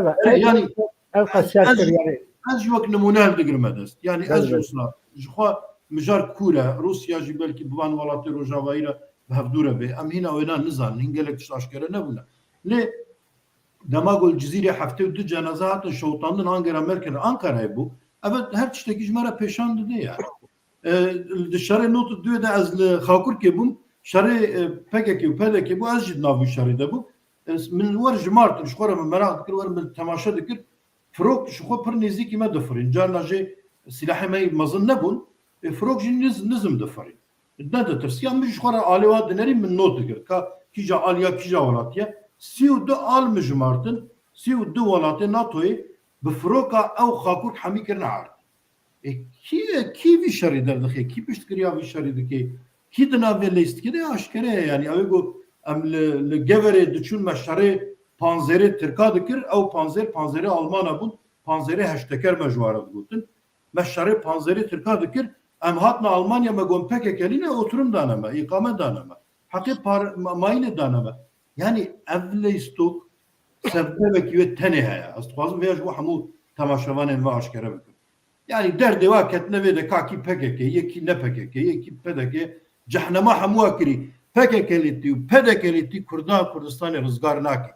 da yani ev qaçaktir yani ez ji wek nimûne digirme dest. Yani ez ji wisa ji xwe mijar kûr e Rusya jî belkî bi van welatê Rojavayî re بهفدوره به ام هنا وینا نزان هنگلک تشت آشکره نبونه لی دماغ الجزیره هفته و دو جنازه هاتن شوطاندن آنگره مرکن آنکارای بو evet her tişteki jmara peşan dedi ya. Dışarı not diyor da az xakur ki bu şarı pekeki pedeki bu az jid navi şarı da bu. Min var jmart şu khara merak dikir var min temaşa dikir. Frok şu khapır niziki ma dafrin. Canla je silahı may mazın nebun. Frok jiniz nizm dafrin. Ne de tırsyan şu khara alivat dineri min not dikir. Ka kija aliya kija valatya. Siu da al jmartın. Siu da valatı NATO'yu بفروكا او خاكور حمي كرنا عارض كي في شري در دخي كي بيشتكريا في شري دكي كي دنا في ليست كده اشكره يعني اوغو ام لجفري دچون مشاري panzeri Türk'a dikir او panzeri Almana bun panzeri heşteker mecvara gutun meşari panzeri Türk'a dikir em hatna Almanya megon PKK'line oturum danama ikame danama hakik mayne danama yani evle istok sebebek ve tenihaya. Astfazım veya bu hamu tamaşavanın ve aşkere bakın. Yani derdi vakit ne vede kaki PKK, yeki ne PKK, yeki PKK, cehnema hamu akiri, PKK'litti, PKK'litti, Kurdistan'ı rızgar naki.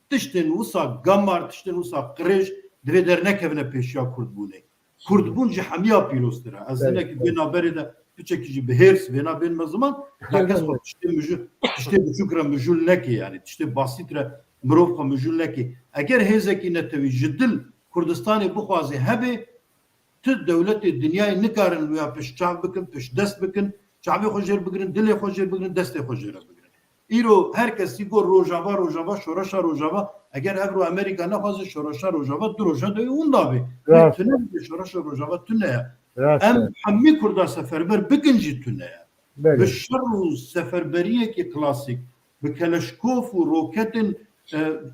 Tiştin usa gamar, tiştin usa kırış, dve dernek evine peşya Kurdbune. Kurdbun cehamiya pirostira. Azine ki ben haberi de tüçekici behers, ben ben zaman, herkes o tişte müjül, tişte buçukra müjül neki yani, tişte basitre مروف خو مجول نکی اگر هزکی نتوی جدل کردستان بخوازی هبه تو دولت دنیای نکارن ویا پش چاپ بکن پش دست بکن چاپی خوشیر بگیرن دل خوشیر بگیرن دست خوشیر بگیرن ایرو هر کسی گو روجاوا شورشا روجاوا اگر ابرو امریکا نخوازه شورشا روجاوا دو روجا دوی اون دابه تونه شورشا روجاوا تونه ام همی کردا سفربر بکنجی تونه به شر سفربریه کی کلاسیک به کلشکوف و روکتن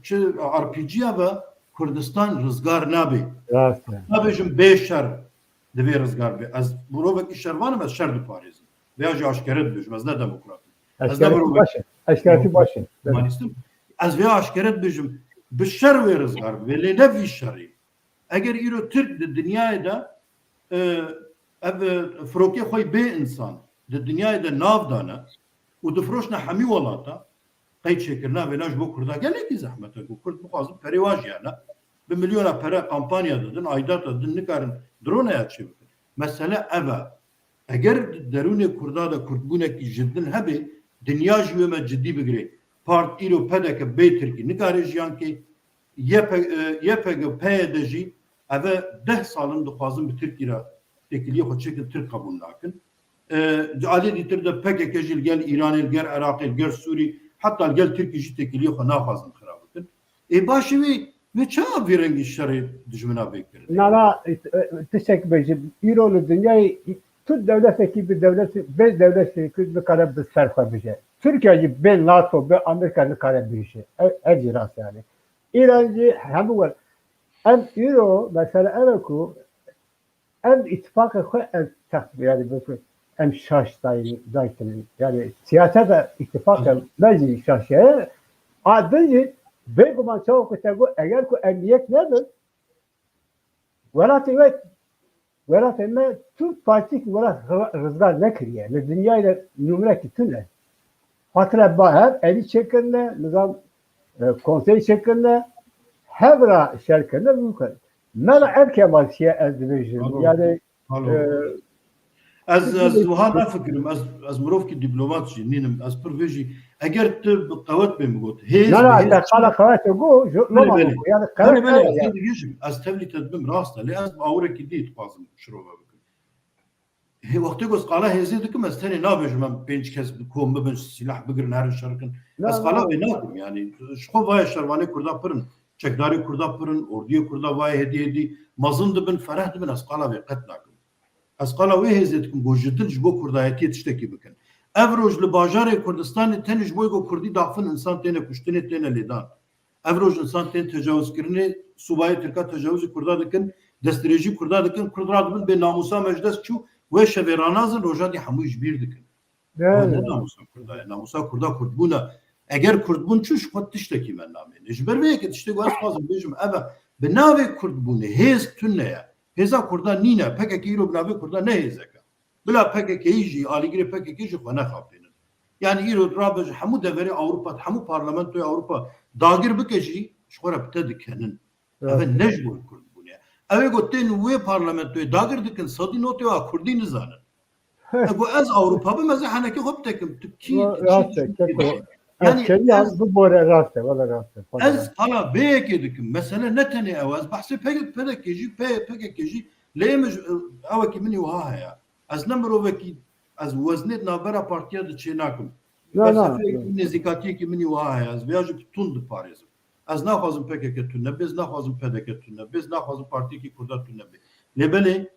چه آرپیجیا و کردستان رزگار نبی. نبیشم بیشتر دوی رزگار بی. از بروبکی شروانم از شر دپاریزم. ویاج آشکارت بیشم از نه دموکراتی. Aşkareti başı. Az veya aşkeret بیشم به شر وی رزگار بی. ولی نوی شری. اگر ایرو ترک دنیای دا فروکی خوی بی انسان دنیای دا ناف دانه و دفروشنا حمی ولاتا قید شکرنا و ناش بو کردا گله کی زحمت کو کرد بخوازم پریواج یعنی به میلیون para kampanya dedin aidat dedin nikarin drone ya çi bikir mesela eva eğer derune kurda da kurdbune ki ciddin hebi dünya jüme ciddi bigire part iro pedeke betir ki nikarij ki yepege pedeji eve 10 salın duazım bir Türkiye tekiliye xo çekin Türk kabul nakin ali ditir de PKK jil gel İran gel Irak gel Suriye hatta gel Türkiye tekiliye xo nafazın xirabıkın başı ve çağ verengi şerri düşmana bekler. Nana teşekkür ederim. İroğlu dünyayı tut devleti bir devleti bez devleti bir kare bir serfa bir şey. Türkiye'yi ben NATO ben Amerika'nın kare bir şey. Eciras yani. İrancı hem var. Hem İro mesela Irak'u hem ittifakı koy hem takdir yani böyle hem şaştayı zaten yani siyasete ittifakı meclis şaşıya adıyı بگمان چاو که تگو اگر که امنیت نداد ولات ما تو پارتی که ولات رزگار نکریه نه dünyayla numara kitune hatta bahar eli çekirne nizam konsey çekirne hevra şerkirne mümkün mela erkemal şeye ezdivijin yani از وها فکرم از مروف کی دیپلمات جی نینم از پروژی اگر تو قوت بمگوت هیز نه قال قوت گو yani از تبلیت بم راسته لی از باور کی دیت قازم شروع بکن هی وقتی گوز قالا هیزی دکم از تنی نابجم من پنج کس کوم ببن silah بگیرن هر شرکن از قالا بناکم yani شخو وای شروانی کردا پرن چکداری کردا پرن اردی کردا وای هدیه دی مازن دبن فرح دبن از قالا به قط ناکم از قالا وی هزتکم گوجتن جبو کردایتی تشتکی بکن افروج لباجار کردستان تنش بوی گو کردی دافن انسان تنه کشتنه تنه لیدان افروج انسان تنه تجاوز کرنه صوبای ترکا تجاوز کردا دکن دستریجی کردا دکن کردرا دبن به ناموسا مجلس چو و شویرانازن روجادی همویش بیر دکن نه ناموسا کردا ناموسا کردا کردبونه اگر کردبون چوش خود تشتکی من نامه نجبر وی که تشتکی واس فازم بیجم اما به ناوی کردبونه هز تنه هزا کردا نینه PKK رو بنابه کردا نه هزا بلا PKK جی آلیگری PKK جی خو نخوابینن Yani İro Rabaj hamu deveri Avrupa, hamu parlamentoya Avrupa dagir bikeji şkora pte dikenin. Evet nejbol kurd bunu ya. Evet gotten ve parlamentoya dagir dikin sadi notu ve Kurdi nizanen. Ego az Avrupa bir meze haneki hop tekim tüki Rahat yani yani bu böyle rahat valla rahat. ez hala beyek dikim mesela ne tane evaz bahsi pek keji pek keji leymiş avaki mini ha ya. Az numero veki az waznet nabera partiya de çenakum. Felsefe nezikatiye ki mini ha ya. Az viajı tund Paris'im. Az nafazım PKK tünne, biz nafazım PDK tünne, biz nafazım partiye ki Kurda tünne. Lebele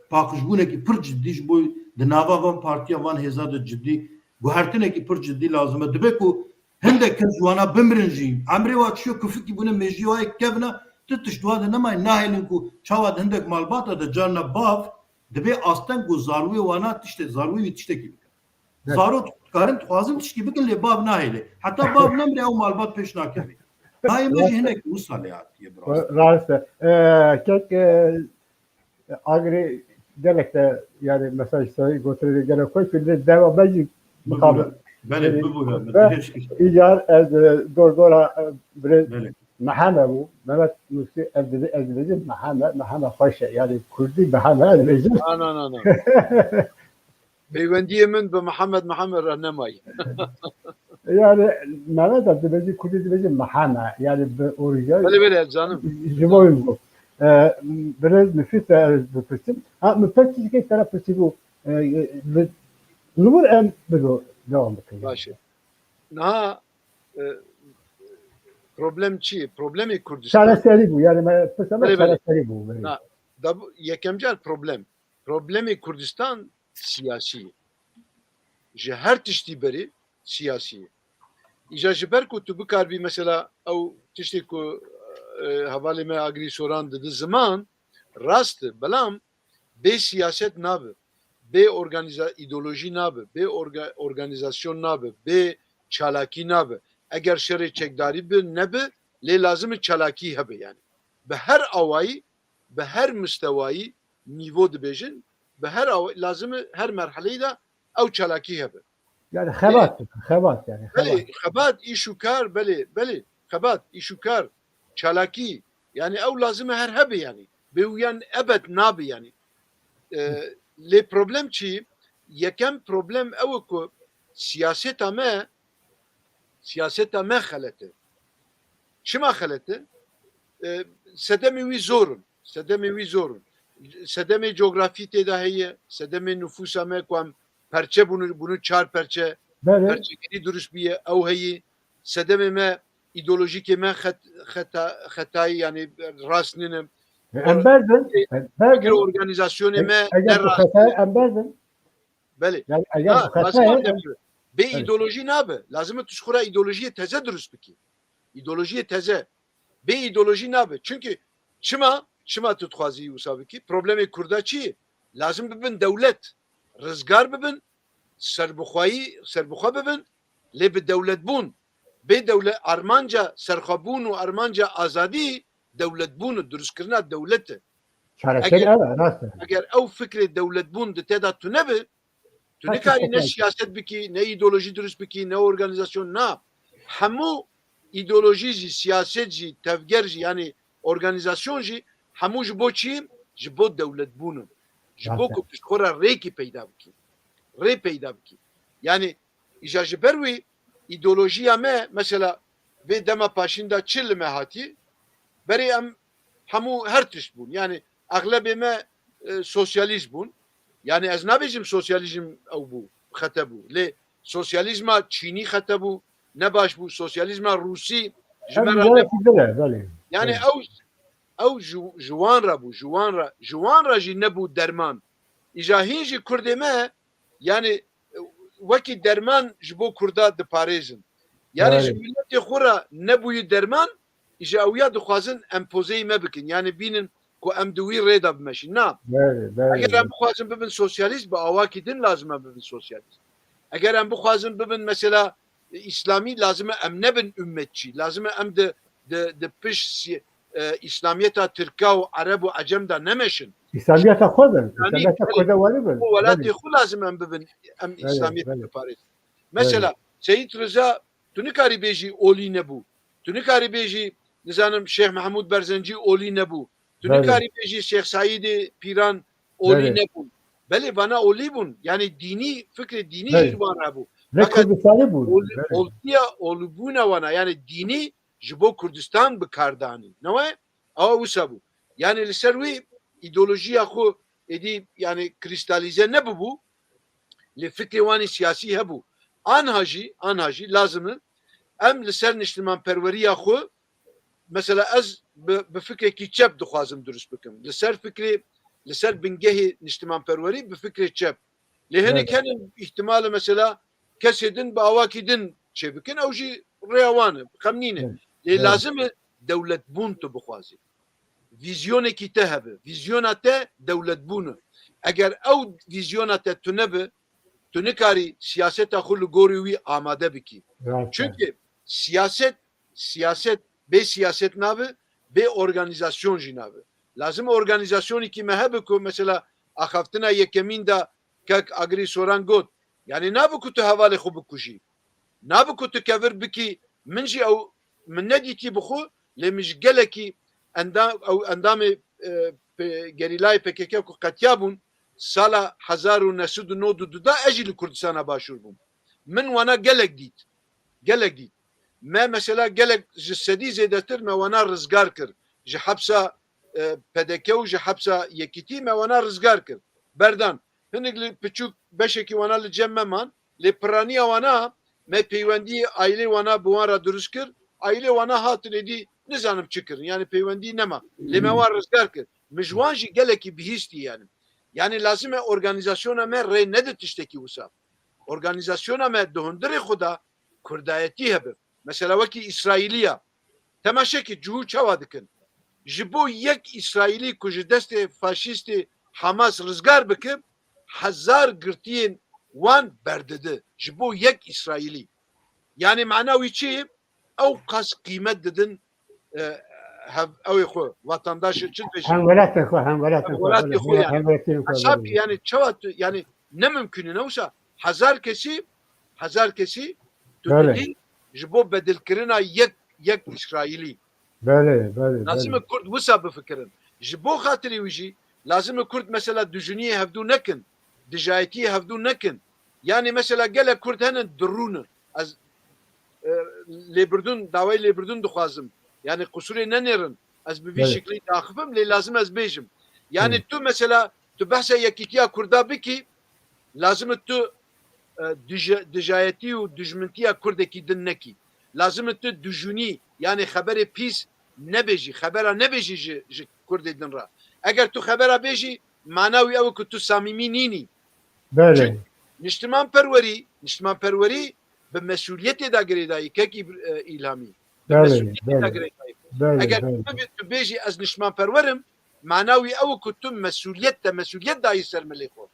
pakışbune ki pır ciddi ji boy de nava van partiya van heza de ciddi guhertine ki pır ciddi lazım. Dibe ku hende kez wana bimrinji. Amri wa çiyo kufik ki bune mejiyo ek kevna tütüş duwa de nemay nahilin ku çavad hendek malbata de canna bav dibe astan ku zarvi wana tişte zarvi tişte ki. Zarot karın tuazım tişki bikin le bav nahili. Hatta bav nemre o malbat peş nakevi. Hayır meji hendek usal ya diye biraz. Rahat. Kek agri delekte yani mesela götürüyor gene koy ki devam edecek. Bele bu İcar doğru محامه بو Mehmet Nursi Eldiveci محامه hoş yani Kurdi محامه Eldiveci. نه پیوندی من به محمد رهنمایی yani Mehmet Eldiveci Kurdi Eldiveci محامه yani orijinal. بله canım. Jiboyun bu. Biraz nefis bu pıçım. Ha müfettiş ki tarafı bu. Numur en bu devam ediyor. باشه نه problem چیه problemi Kürdistan Çareseri bu yani mesela Bele. çareseri bu. نه یکمجال problemi Kürdistan siyasi ji her tiştî berî siyasi îja ji ber ku tu bikarbî mesela ew tiştê ku hevalê me agirî soran didi ziman rast e belam bê siyaset nabe bê îdeolojî nabe bê organizasyon nabe bê çalakî nabe eger şerê çekdarî bi nebe lê lazim e çalakî hebe yani bi her awayî bi her müstewayî nîvo dibêjin bi her lazim e her merheleyê de ew çalakî hebe Yani xebat yani. belê xebat îş û kar belê xebat îş û kar çalakî yani ew lazim e her hebe yani bê wiyan ebed nabe yani lê problem çi yekem problem ew e ku siyaseta me xelete çima xelete sedemê wî zorun sedemê coğrafî têda heye sedemê nüfusa me ku em perçe bunu çar perçe perçegerî durust biye ew heyî sedemê me îdeolojîkê me xetayî yani rast nîne Emberdin. eger organizasyonê me Eğer bu xetayı emberdin. belê Yani eğer bu xetayı bê îdeolojî nabe lazim e tu ji xwe îdeolojiyê teze durust bikî îdeolojiyê teze bê îdeolojî nabe çünkü çima tu dixwazî wisa bikî problemê Kurda çi ye lazim bibin dewlet rizgar bibin serbixwe bibin lê bi dewletbûn bê dewlet armanca serxwebûn û armanca azadî dewletbûn durustkirina dewlet e çareseri evet rast. eger ew fikrê dewletbûn di têda tu nebe tu nikarî ne siyaset bikî ne îdeolojî durust bikî ne organizasyon na hemû îdeolojî jî siyaset jî tevger jî yani organizasyon jî hemû ji bo çi ji bo dewletbûnin ji bo ku tu ji xwe re rêkî peyda bikî rê peyda bikî yani îja ji ber wî îdeolojiya me mesela vê dema paşîn de çi li me hatî berê em hemû her tişt bûn yani eglebê me sosyalîst bûn yani ez nabêjim sosyalizm ew bû xete bû lê sosyalizma Çînî xete bû ne baş bû sosyalizma Rûsî ji me re Böyle. yani ew ji wan re bû ji wan re jî nebû derman îja hîn jî Kurdê me yani wekî derman ji bo Kurda diparêzin yani ji milletê xwe re nebûyî derman îja ew ya dixwazin empozeyî me bikin yani bînin ku em di wî rê de bimeşin na eger em bixwazin bibin sosyalîst bi awakî din lazim e bibin sosyalîst eger em bixwazin bibin mesela İslamî lazim e em nebin ümmetçî lazim e em di piş İslamiyeta Tirka û Arab û Acem da nemeşin İslamiyet'e koydun. İslamiyet'e koyda var mı? bu welatê xwe lazim em bibin em İslamiyetê diparêzin Mesela Seyit Rıza tu nikari bêjî olî nebû. Tu nikari bêjî nizanim Şeyh Mahmud Berzencî olî nebû. Tu nikari bêjî Şeyh Saîdê Pîran olî nebûn. Belê vana olî bûn. Yani dini fikri dini jî wan hebû. Ve Kurdistan'ı bu. Oltiya olubûna wana yani dini ji bo Kurdistan bikardanî. Newe? Awa wisa bû. Yani li ser wî îdeolojiya xwe êdî yani kristalize nebûbû. Li fikrê wanî siyasî hebû. Anha jî lazim e em li ser niştimanperweriya xwe mesela ez bi fikrekî çep dixwazim durust bikim. Li ser bingehê niştimanperwerî bi fikrê çep. Lê hinek henin ihtimali mesela kesê din bi awakî din çê bikin ew jî rêya wan e xemnîn e. Lê lazim e dewletbûn tu bixwazî. Vîzyonekî te hebe. Vîzyona te dewletbûn e. Eger ew vîzyona te tu nebe tu nikarî siyaseta xwe li gorî wî amade bikî. Çünkü siyaset bê siyaset nabe, bê organizasyon jî nabe. Lazım organizasyonekî me hebe ku mesela axaftina yekemîn da kek agirî soran got. Yani nabe ku tu hevalê xwe bikujî. Nabe ku tu kevir bikî min jî ew min nedîtî bi xwe lê min ji gelekî endamê gerîlayê PKK ku qetiya bûn sala 1992 ez jî li Kurdistana başûr bûm. Min wana gelek dît. Me mesela gelek ji sedî zêdetir me wana rizgar kir. Ji hepsa PDK û ji hepsa Yekîtî me wana rizgar kir. Berdan. Hinek li piçûk beşekî wana li cem me man. Lê piraniya wana me peywendiyê ailê wana bi wan re durist kir. Ailê wana hatin êdî nizanim çi kirin. Yani peywendî nema. Lê me wan rizgar kir. Min ji wan jî gelekî bihîstî yani. Yani lazım e organizasyona me rê nede tiştekî wisa. Organizasyona me di hundirê xwe da Kurdayetî hebe. Mesela wekî İsraîliya temaşekî cihû çawa dikin. Ji bo yek İsraîlî ku ji destê faşîstê Hamas rizgar bikin hezar girtiyên wan berdidi. Ji bo yek İsraîlî. Yani mana wî çi ew qas qîmet didin ew xwe vatandaşê çi dibêjin. Hemvelatê xwe. Hesap yani çawa yani ne mümkün ne olsa hazar kesi tudilî ji bo bedilkirina yek İsraîlî. Lazım e Kurd wisa bifikirin. Ji bo xatirî wî jî lazım e Kurd mesela dijuniyê hevdû nekin. Dijayetiyê hevdû nekin. Yani mesela gelek Kurd henin dirûn. Ez lêbirdûn dawayê lêbirdûn dixwazim. Yani kusurê nenêrin. Ez bi vî şeklî taxibim lê lazım ez bêjim. Yani tu mesela tu behsa yekîtiya Kurda bikî lazım e tu dijayetî û dijmintiya Kurdekî din nekî. Lazım e tu dijunî yani xeberê pîs nebêjî. Xebera nebêjî ji Kurdê din re. Eger tu xebera bêjî mana wî ew e ku tu samîmî nînî. Çünkü niştimanperwerî bi mesuliyetê da girêdayî kekî îlhamî. Bi mesuliyetê da girêdayî. Eger tu bêjî ez niştimanperwerim mana wî ew e ku tu mesuliyet dayî ser milê xwe.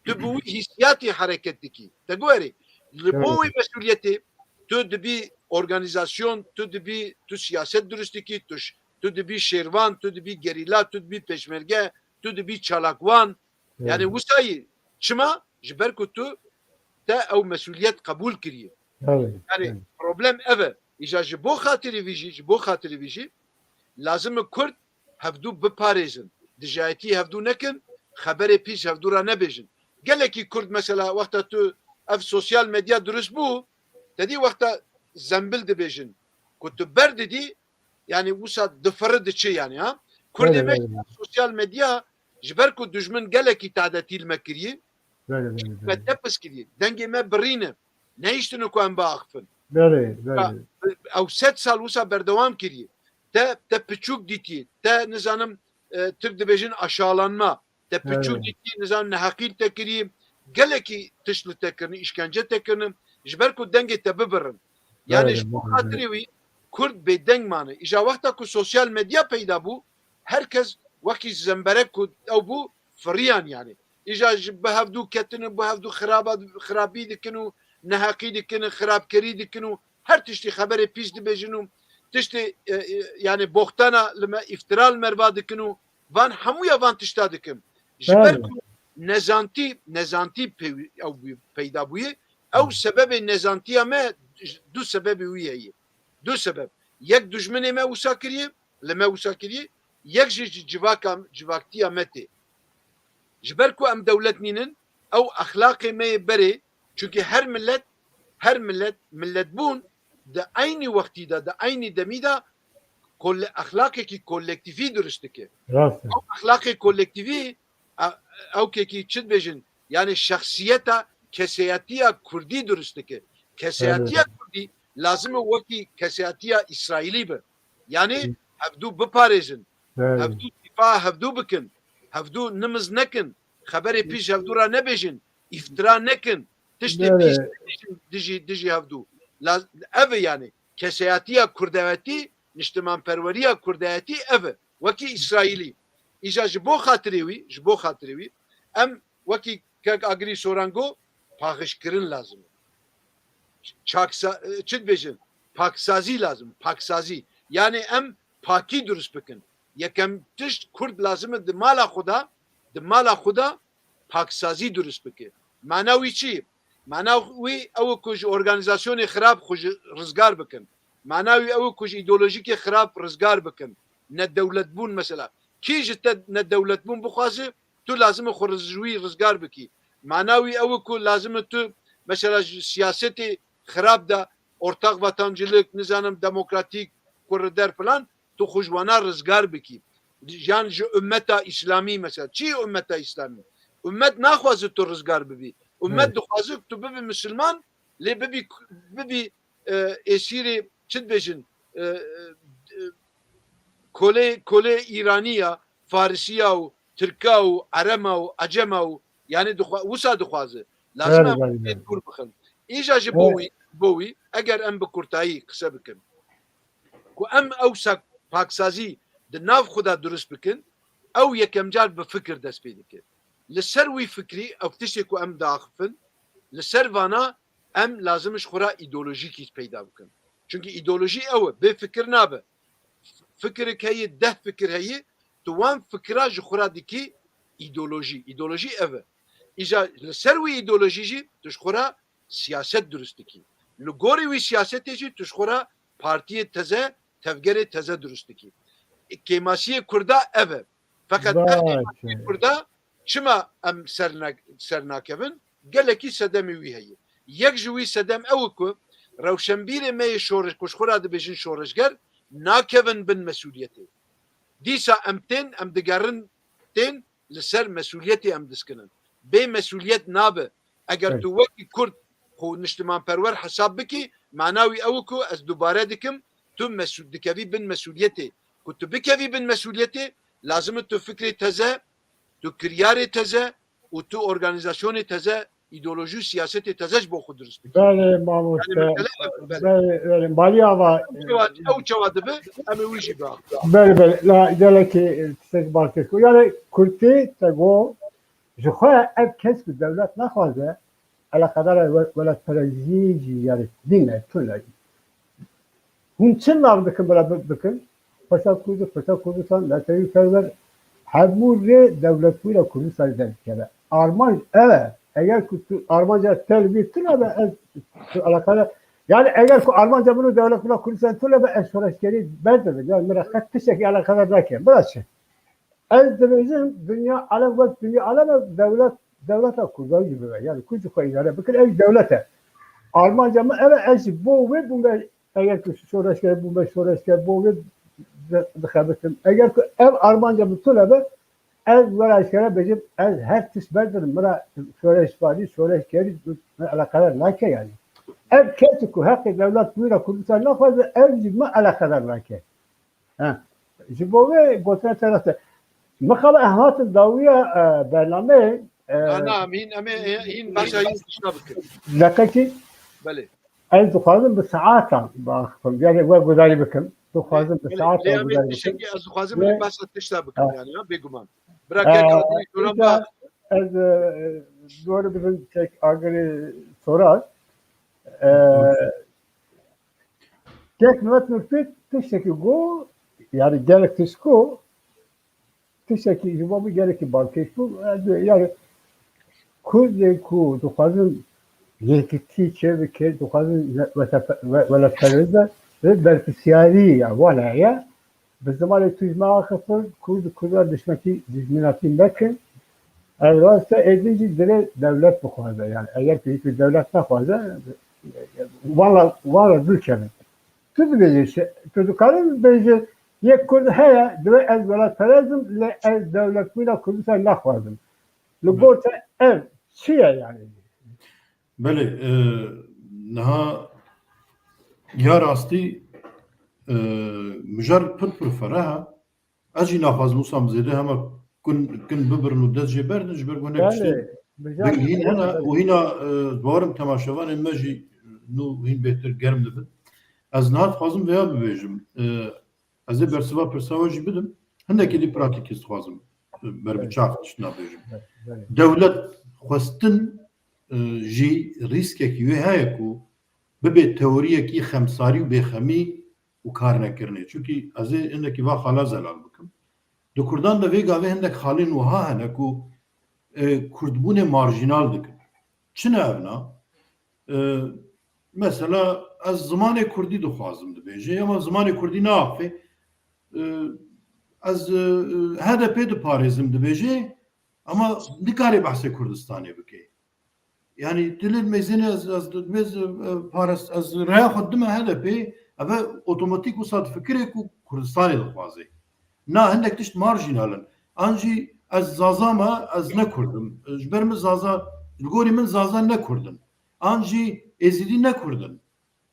Tu bi wî hissiyatê hereket dikî. Te gorî li bo wî mesuliyetê tu dibî organizasyon, tu siyaset durist dikî, tu dibî şêrvan, tu dibî gerîla, tu dibî peşmerge, tu dibî çalakwan. Yani wisayî çima ji ber ku tu te ew mesuliyet qebûl kiriye. Yani problem ev e. Îja ji bo xatirî vî jî lazım e Kurd hevdû biparêzin. Dijayetî hevdû nekin, xeberê pîs hevdû ra nebêjin. Gelekî Kurd mesela wexta tu ev sosyal medya durist bû, tedî wexta zembil dibêjin. Ku tu ber didî yani wisa difiri diçi yani ha. Kurdê me sosyal medya ji ber ku dijmin gelekî tahdetîl me kiriye me te pis kiriye. Dengê me birîne. Nehîştine ku em biaxivin. Ew 7 sal wisa berdewam kiriye. Te piçûk dîtî, te nizanim Türk dibêjin aşağılanma, te piçûk dîtî nizanim neheqîl te kiriye, gelekî tişt li te kirin, işkence te kirin, ji ber ku dengê te bibirin. Yani ji bo xatirê wî Kurd bêdeng mane. Îja wexta ku sosyal medya peyda bû, herkes wekî zemberek ku ew bû firiyan yani. Îja ji bi hevdû ketinin, bi hevdû xirabî dikin û neheqî dikin, xirabkerî dikin û her tiştî xeberê pîs dibêjin û tiştê yani boxtana li me îftira li merva dikin û van hemûya van tişta dikin. Ji ber ku نزانتی پیدا بویه او سبب نزانتی ما دو سبب ویه دو سبب یک دشمن ما وسا کریه لما وسا کریه یک جواکتی امته جبر کو ام دولت نینن او اخلاق ما بره çünkü her millet bun da aynı vakti da aynı demida ahlaki kolektifi dürüsttü ki Rast. ahlaki kolektifi او ki çit bejin yani şahsiyeta kesiyatiya Kurdi dürüsttü ki kesiyatiya Kurdi lazım vaki kesiyatiya İsraili be yani havdu biparezin havdu difa havdu bikin havdu nimiz nekin haberi piş havdura ne bejin iftira nekin tişte piş diji havdu ev yani kesiyatiya Kurdeveti niştiman perveriya Kurdeveti ev vaki İsraili İja ji bo xatirê wî em wekî kek agirî sorango paxişkirin lazım. Çi dibêjin? Paksazî lazım. Paksazî. Yani em pakî durust bikin. Yekem tişt Kurd lazım e di mala xwe paksazî durust bike. Mana wî çi? Mana wî ew ku ji organizasyonê xirab xwe ji rizgar bikin. Mana wî ew ku ji îdeolojikê xirab rizgar bikin. Ne dewletbûn mesela. Ki ji te ne dewletbûn bixwaze tu lazım e xwe rizgar bikî. Mana wî ew ku lazım e tu mesela siyasetê xirab da ortak vatancılık, nizanim demokratik kurder falan tu xujwana rizgar bikî. Yan ji ümmeta İslami mesela. Çi ümmeta İslami? Ümmet naxwaze tu rizgar bibî. Ümmet dixwaze tu bibî Müslüman lê bibî esîrê çi dibêjin Kole İraniya, Farisiya û Tirka û Erema û Acema û yani wisa dixwaze. Lazim em kur bixin. Îja ji bo wî eger em bi kurtayî qise bikin ku em ewsa paksazî di nav xwe da durust bikin ew yekem car bi fikir dest pê dike. Li ser wî fikrî ew tiştê ku em daxifin li ser vana em lazim ji xwe îdeolojîkî peyda bikin. Çünkü îdeolojî ew e bê fikir nabe. Fikirek heye deh fikir heye tu wan fikira ji xwe dikî îdeolojî. İdeolojî ev e. İja li ser wî îdeolojî jî tu ji xwe siyaset durust dikî. Li gorî wî siyasetê jî tu ji xwe partiyê teze, tevgerê teze durust dikî. Kemasiyê Kurda ev e. Fakat ev kemasiyê Kurda çima em ser nakevin gelekî sedemê wî heye. Yek ji wî sedem ew ku rewşenbîrê me yê şoreş ku ji xwe dibêjin şoreşger nakevin bin mesuliyetê. Dîsa em digerin tên li ser mesuliyetê em diskinin. Bê mesuliyet nabe. Eger tu wekî Kurd xwe niştimanperwer hesab bikî mana wî ew ku ez dubare dikim tu dikevî bin mesuliyetê. Ku tu bikevî bin mesuliyetê lazim tu fikrê teze, tu kiryarê teze û tu organizasyonê teze ideoloji siyasetê teze ji bo xwe durust bikî. Bele Mahmut. Bele Mali ava. Ew çawa dibe em ê wî jî biha. Bele la gelekî tiştek barkê ku yani Kurtî te got ji xwe ev kes bi devlet naxwaze alaqadar welatperestî jî yani dîne tune. Hûn çi nav dikin bira bikin? Paşa Kurdistan netewî perwer hemû rê devletbûyî Kurdistanê derkeve. Armanc evet. Eğer ku Armanca telbî tune be ez alaqadar yani eğer ku Armanca bunu devlet buna Kurdistan tune be ez şoreşkerî berdibim. Yani mira tiştekî alaqadar nakim. Biraz ez dibêjim dünya alem wek dünya alem devleta Kurdan gibi be. Yani ku ji xwe îdare bikin ev devlet e. Armanca mı evet ez bo wê bûme eğer ku şoreşker bûme şoreşker bo wê dixebitim. Eğer ku ev Armanca mı tune be ez weraşkere bêjim ez her tiş berdirim mira şoreşkerî alaqadar nake yani. Ev kesî ku heqê devlet bûyî Kurdistan naxwaze ev jî me alaqadar nake. Ji bo wê gotina te raste. Mixabe hatin dawiya bernameyê Ana hîn başa hîn tişta bikin. Lekekî Belê. ez dixwazim bi saatan baxim yani we gudarî bikim. Dixwazim bi saatan gudarî bikim. Ez dixwazim min başa tişta bikin yani bêguman. Bira kek agirî soran ba ez doğru bizim tek agirî sorar. Kek Mehmet Nurpit tiştekî got yani gelek tişko tiştekî ji bo min gelekî balkêş bû yani Kurd ku duhazın yekiti çevike duhazın ve perveze ve berfisiyari ya valla ya bi zamanı tujma xafır Kurdlar düşmanati mekin Evrasta edinci dire devlet bu konuda yani eğer büyük bir devlet ne konuda valla ülkenin. Tudu verirse, tudukarın bence yek kurdu heye dire ez velat perezim le ez devlet buyla kurdu sen ne koydun. Lugorta ev çiye yani. بله نها یا راستی مجر پر فراها اجی نخواز موسام زیده همه کن ببرن و دست جبردن جبر گونه بشتن Yani هین هنا و هنا دوارم تماشاوان مجی نو هین بهتر گرم دبن از نهار خوازم ویا ببیجم از برسوا پرساوا جی بدم هندکی دی پراتیک است خوازم بر بچاق تشنا بیجم دولت خواستن جی ریسکێکی وێ هەیە و ببێت تەوریەکی خەمساری و بێخەمی و کار نەکردنێ چونکی ئەزێ هەندێکی وا خالا زەلال بکەم لە کوردان دەوێ گاوێ هەندێک خاڵین وها هەنەک و کوردبوونێ مارژینال دکن چنە ئەونا مەسەلا ئەس زمانێ کوردی دخوازم دەبێژێ ئەمە زمانی کوردی ناخێ ئەس هەدە پێ دپارێزم دەبێژێ ئەمە نکارێ بەحسێ کوردستانê bikê yani dilin mezini az raya xudime hedefê ev otomatik wisa fikirê ku Kurdistanê dixwaze na hindek tişt marjinalin an jî ez zaza me ez nekurdim ji ber min zaza li gorî min zaza nekurdin an jî êzîdî nekurdin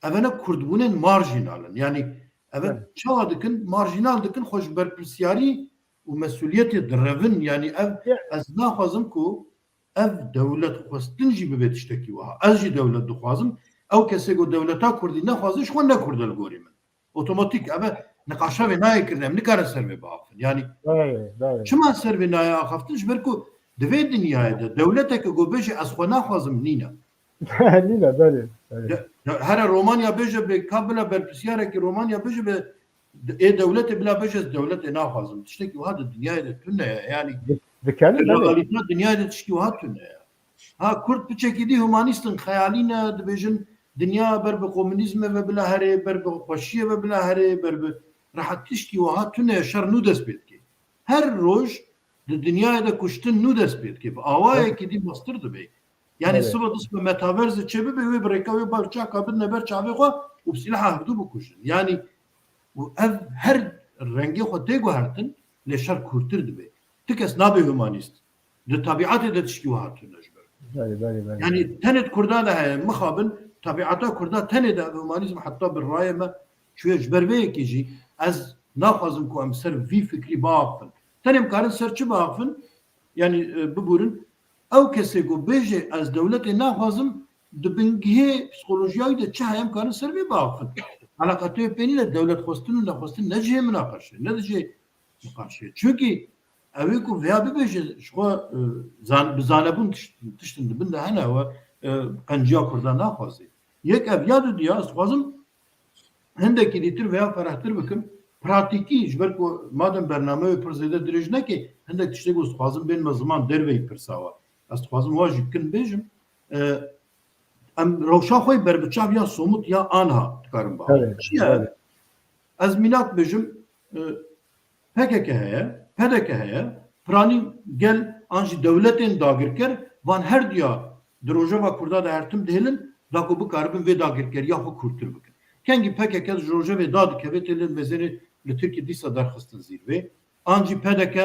ev ne kurdbûnên marjinalin yani ev çawa dikin marjinal dikin xwe ji ber pirsyarî û mesuliyetê direvin yani ev ez naxwazim ku ev devlet xwestin jî bibe tiştekî wiha ez jî devlet dixwazim ew kesê ku devleta Kurdî nexwaze ji xwe nekurde li gorî min otomatik ev niqaşevê nayê kirin em nikarin ser vê biaxivin yani çima ser vê nayê axaftin ji ber ku di vê dinyayê de devleteke ku bêje ez xwe naxwazim nîne Nîne belê here Romanya bêje bê ka bila berpirsyarekî Romanya bêje bê ê devletê bila bêje ez devletê naxwazim tiştekî wiha di dinyayê de tune ye yani realîta dinyayê de tiştî wiha tune ye ha Kurd piçekî dî humanîstin xeyalî ne dibêjin dinya ber bi komünîzmê ve bila herê ber bi xweşiyê ve bila herê ber bi rehet tiştî wiha tune ye şer nû dest pê dike her roj di dinyayê de kuştin nû dest pê dike bi awayekî dî mastir dibe yani siva dis bi metaverzê çê bibe wê birêka wê barçaka bidine ber çavê xwe û bi silâha hevdû bikuşin yani ev her rengê xwe tê guhertin lê şer kûrtir dibe ti kes nabe humanîst di tabiatê de tiştî wiha tune ji ber yani tenet Kurda da heye mixabin tabiata Kurda tenê de humanîzm heta bi rayê me çûye ji ber vê yekê jî ez naxwazim ku em ser vî fikrî biaxivin tenê em karin ser çi biaxivin yani bibûrin ew kesê ku bêje ez dewletê naxwazim di bingehê psikolojiyayê de çi heye em karin ser vê biaxivin alaqatê pênî ne dewlet xwestin û nexwestin ne cihê minaqeşe ne di cihê miqaşe çünkü evê ku veya bibêje ji xwe bi zanebûn tiştin dibin de hene we qenciya Kurda naxwaze yek ev ya diya ez dixwazim hindekî dîtir veya ferahtir bikim pratikî ji ber ku madem bernameyê pir zêde dirêj neke hindek tiştek ez dixwazim bên me ziman derveyî pirsawa ez dixwazim wa jî kin bêjim em rewşa xwe berbiçav ya somut ya anha dikarin ba ez mînat bêjim PKK heye PDK heye piranî gel an jî dewletên dagirker van her diya di rojava Kurda da her tim dihêlin da ku bikaribin vê dagirkeriya xwe kûrtir bikin kengî PKK ji rojevê da dikeve têlin mezêrê li Tirkiye dîsa derxistin zîrvê an jî PDK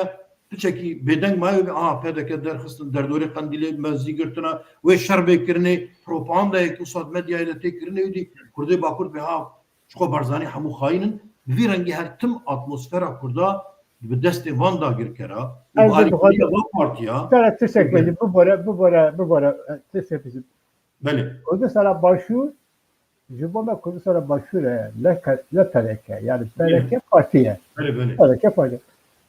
piçekî bêdeng maye ve PDK derxistin derdorê Qendîlê mezî girtina wê şerbêkirinê propagandayekî sod medyayê de tê kirinê wî dî Kurdê Bakur bê ji xwe barzanî hemû xayînin bi vî rengî her tim atmosfera Kurda bi destê van dagirkera û alîkariya van partiya teşekkür ederim bu teşekkür belê Kurdistan'a başvur Cumhurbaşkanı Kurdistan'a başvur ne tereke yani tereke partiye tereke partiye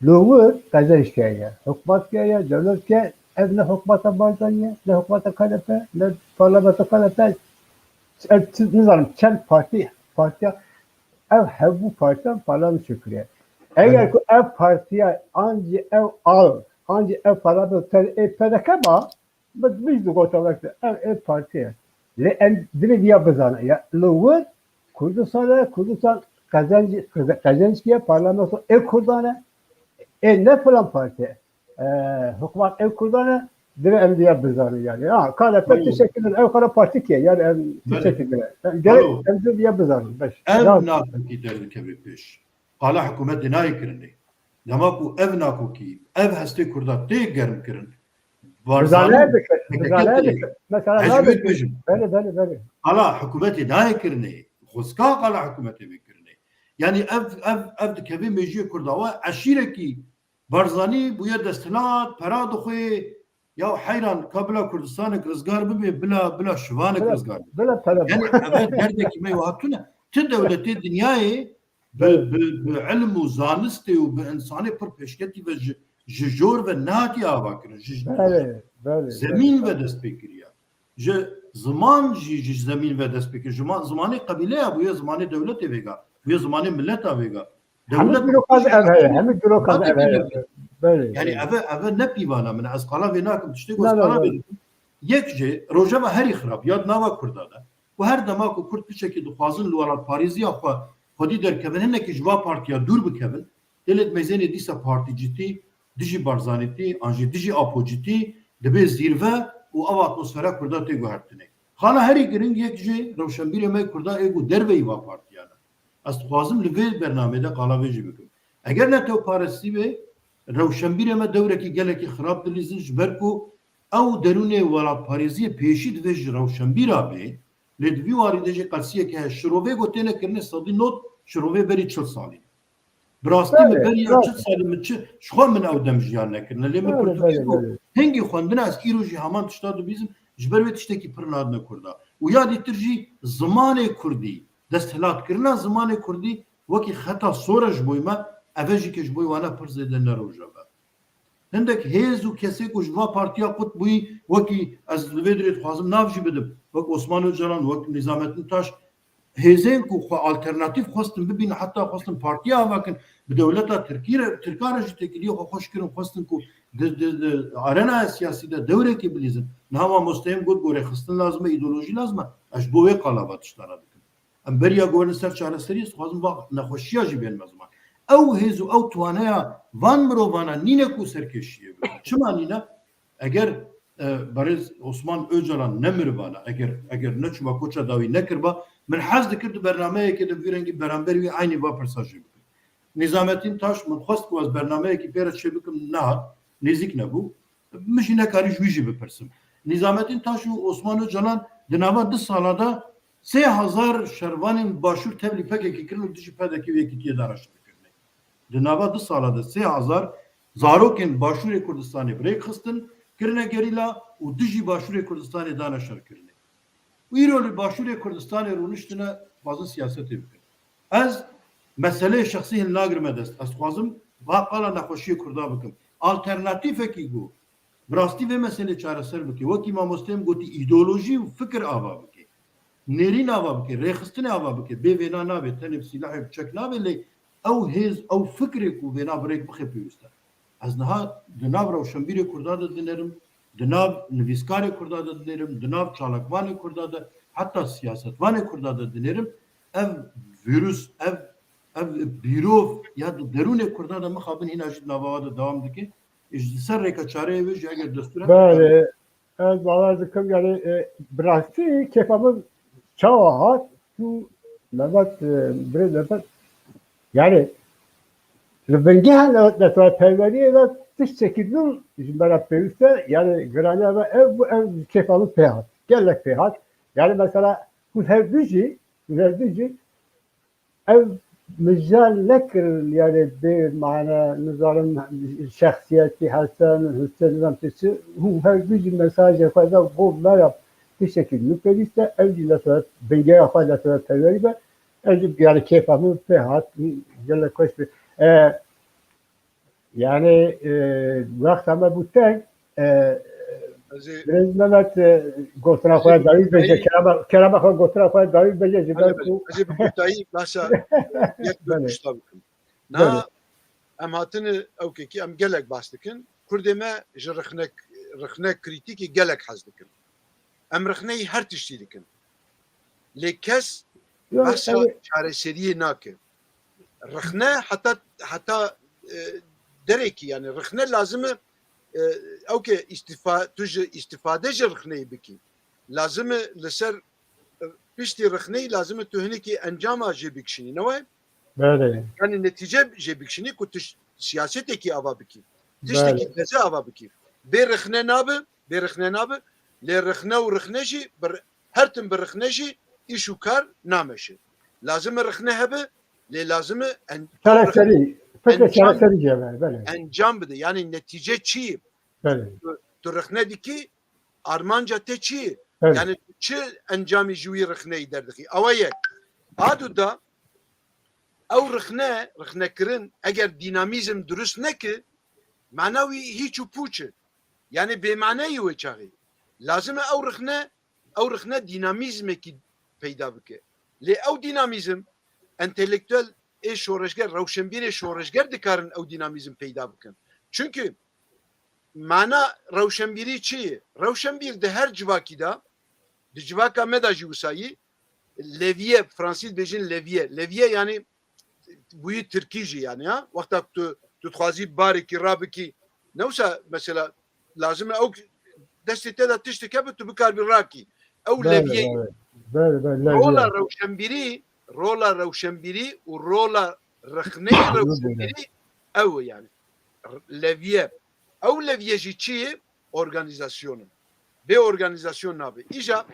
Loğu gazel işkaya hükümet kaya devlet kaya ev ne hükümete barzaniye ne hükümete kanepe ne parlamento kanepe nizam çel parti ev bu partiden parlamento çıkıyor eğer ku ev partiye anci ev al anci ev parlamento PDK ba biz de gotalar ev partiye. Le en dili diye bizana ya Luvur Kurdistan Kazançkiye parlamento ev kurdana ne falan parti hükümet ev kurdana dili en diye bizana yani. Ha kala teşekkürler ev kala parti ki yani teşekkürler. Gel en diye bizana. ev naku ki derdi peş. Qala hükümeti nayı kirni. Demaku ev naku ki ev heste kurda te germ kirin. Bizana mesela Hecmet bejim. Böyle. Qala hükümeti nayı kirni. Xuska qala hükümeti bekirni. Yani ev dikeve mejiye kurda ve aşireki barzani buya destilat pera duxuye ya hayran kabla Kurdistan'ı rızgar bibe bila şivanı rızgar. Böyle talep. Yani evet derdeki me vaktuna tü devleti dünyayı bi ilm u zanisti u bi insani per peşketi ve jijor ve nati avakirin. Böyle. Zemin ve destpekiriya. Zaman zemin ve destpekiriya. Zamanı kabile ya bu ya zamanı devlet evega. Bu ya zamanı millet evega. Hem bürokaz evhe, hem bürokaz evhe. Böyle. Yani eve ne pivana min az qala venakum tiştek az qala venakum. Yekce rojava her xrab yad nava kurdada. Bu her dema ku Kurd bir şekilde xwazin luwalat Parîziya xwedî derkevin hinekî ji va partiya dûr bikevin. Devlet mezênê dîsa partîcîtî, dijî barzanîtî, an jî dijî apocîtî dibe zîrve û ev atmosfera Kurda tê guhertinê. Xana herî giring yek jî rewşenbîrê me Kurda êgo derveyî va partiyana. Ez dixwazim li vê bernamede qala vê jî bikim. Eger netewparestî be rewşenbîrê me dewrekî gelekî xirab dilîzin ji ber ku ew derûnê welat Parîziyê pêşî dibe ji rewşenbîra bê lê di vî warî de jî qelsiyekê heye şirovê gotêne kirine sedî not şirovê berî 40 salî. Bi rastî min beriya 40 salî min çi ji xwe min ew dem jiyan nekirine lê min Pirtûkî got hingî xwendina ez îro jî heman tişta dibîzim ji ber vê tiştekî pir nadine Kurda. û ya dîtir jî zimanê Kurdî desthilatkirina zimanê Kurdî wekî xeta sor ji bo me ev jî ke ji bo wana pir zêde nerojeve. Hindek hêz û kesê ku ji va partiya Qut bûyî wekî ez li vê dirê dixwazim nav jî bidim. Wek Osman Öcalan, wek Nizamettin Taş hêzên ku xwe alternatîv xwestin bibînin heta xwestin partiya avakin bi dewleta Tirkiye jî têkiliyê xwe xweş kirin xwestin ku arenaya siyasî de dewrekê bilîzin. Niha mamosteyên got gorêxistin lazim e îdeolojî lazim e. Ez bo wê qalava tiştana dikim. Em beriya gorin ser çareseriyê dixwazim va nexweşiya jî bênme ziman. Ew hêz û ew twaneya van mirovana nîne ku serkêşiyê bikin. Çima nîne? Eger Barêz Osman Öcalan ne mirivana eger ne çima koça dawî nekirba min hez dikir di bernameyekê de vî rengî beramberî wî aynî va pirsajê bikin. Nizamettin Taş min xwest ku ez bernameyekî pêre çê bikim nehat nêzik nebû min jî nekarî ji wî jî bipirsim. Nizamettin Taş û Osman Öcalan di nava 2 sala da 3000 şervanên başûr tevlî pekekî kirin û dijî pedekî wê yekîtiyê daraştin. Di nava 2 sala de 3000 zarokên başûrê Kurdistanê birêk xistin kirine gerîla û dijî başûrê Kurdistanê dane şerkirine. Îro li başûrê Kurdistanê rûniştine bazı siyasetê bikin. Ez meseleyê şexsî hin nagirime dest. Ez dixwazim va qala nexweşiyê Kurda bikim. Alternatîfekî got. Bi rastî vê meselê çareser bike. Wekî mamosteyên gotî îdeolojî û fikir ava bike. Nêrîn ava bike, rêxistinê ava bike. Bê vêna nabe tenê silahê biçek nabe lê ew hêz ew fikrê ku vêna birêk bixe pêwîst e. Ez niha di nav rewşenbîrê Kurda de dinerim, di nav nivîskarê Kurda de dinerim, di nav çalakvanê Kurda de heta siyasetvanê Kurda de dinerim. Ev virüs, ev bîrov ya derûnê Kurda de mixabin hîna jî nava de dewam dike. Ji ser rêka çareyê wê jî eger destûra Böyle. Ez bawer dikim yani bi rastî kefamın çawa hat û Mehmet birê Mehmet yani li bingehan netwar peyveriyê ve tiştekî ji bera pêwîst e yani giraniya ve ev kefamın pê hat. Gelek pê hat. Yani mesela hûn hevdû jî ev mijal nekirin yani bir mana nizarim şahsiyeti Hasan Hüseyin Ramtesi hûn hevdû jî mesajê xwe de bo me ya tiştekî nûpêwîst e ev jî netwar bingeya xwe netwar peyverî be ev jî yani kefamın pê hat gelek xweş be. Yani vakti me bû teng Birêz Mehmet gotina xwe dawî bêje kerema xwe gotina xwe dawî bêje ji ber ku Ez ê bi kotayî basa yek tişta bikim. Niha em hatine ewkekî em gelek bas dikin. Kurdê me ji rixnek rixne kritikî gelek hez dikin. Em rixneyî her tiştî dikin. Lê kes Yok, behsa tabii. çareseriyê nake. Rixne heta derekî yani rixne lazım e ew ke tu ji îstîfade ji rixneyê bikî. Lazım li ser piştî rixneyî lazım tu hinekî encama jê bikişînî ne we? Böyle. Yani netice jê bikişînî ku tu siyasetekî ava bikî. Böyle. Tiştekî teze ava bikî. Bê rixne nabe, lê rixne û rixne jî her tim bi rixne jî îş û kar nameşe. Lazım e rixne hebe, lê lazım e Çareseri. Peki Encam- çareseri cevher. Böyle. encam bide. Yani netice çi? Böyle. Tu rixne dikî armanca te çi? Böyle. Yani çi encamî ji wî rixneyî derdixî? Ewa yek. Adu da ew rixnekirin eger dinamîzm durust neke mana wî hiç û pûç e. Yani bêmaneyî wê çaxî. Lazım e ew rixne dinamîzmekî peyda bike. Lê ew dinamîzm entelektüel şoreşger, rewşenbîrê şoreşger dikarin ew dinamîzm peyda bikin. Çünkü mana rewşenbîrî çi ye? Rewşenbîr di her civakî da di civaka me da jî wisayî leviye, Fransîz bêjin leviye. Leviye yani bûyî Tirkî jî yani ha. Wexta tu dixwazî barekî rabikî ne wisa mesela lazım e ew destê te da tiştek hebe tu bikarbî rakî. Ew leviye ye. Böyle. Rola rewşenbîrî û rola rixneyê rewşenbîrî ew yani. Leviye. Ew leviye jî çi ye? Organizasyonun. Bê organizasyon nabe. İja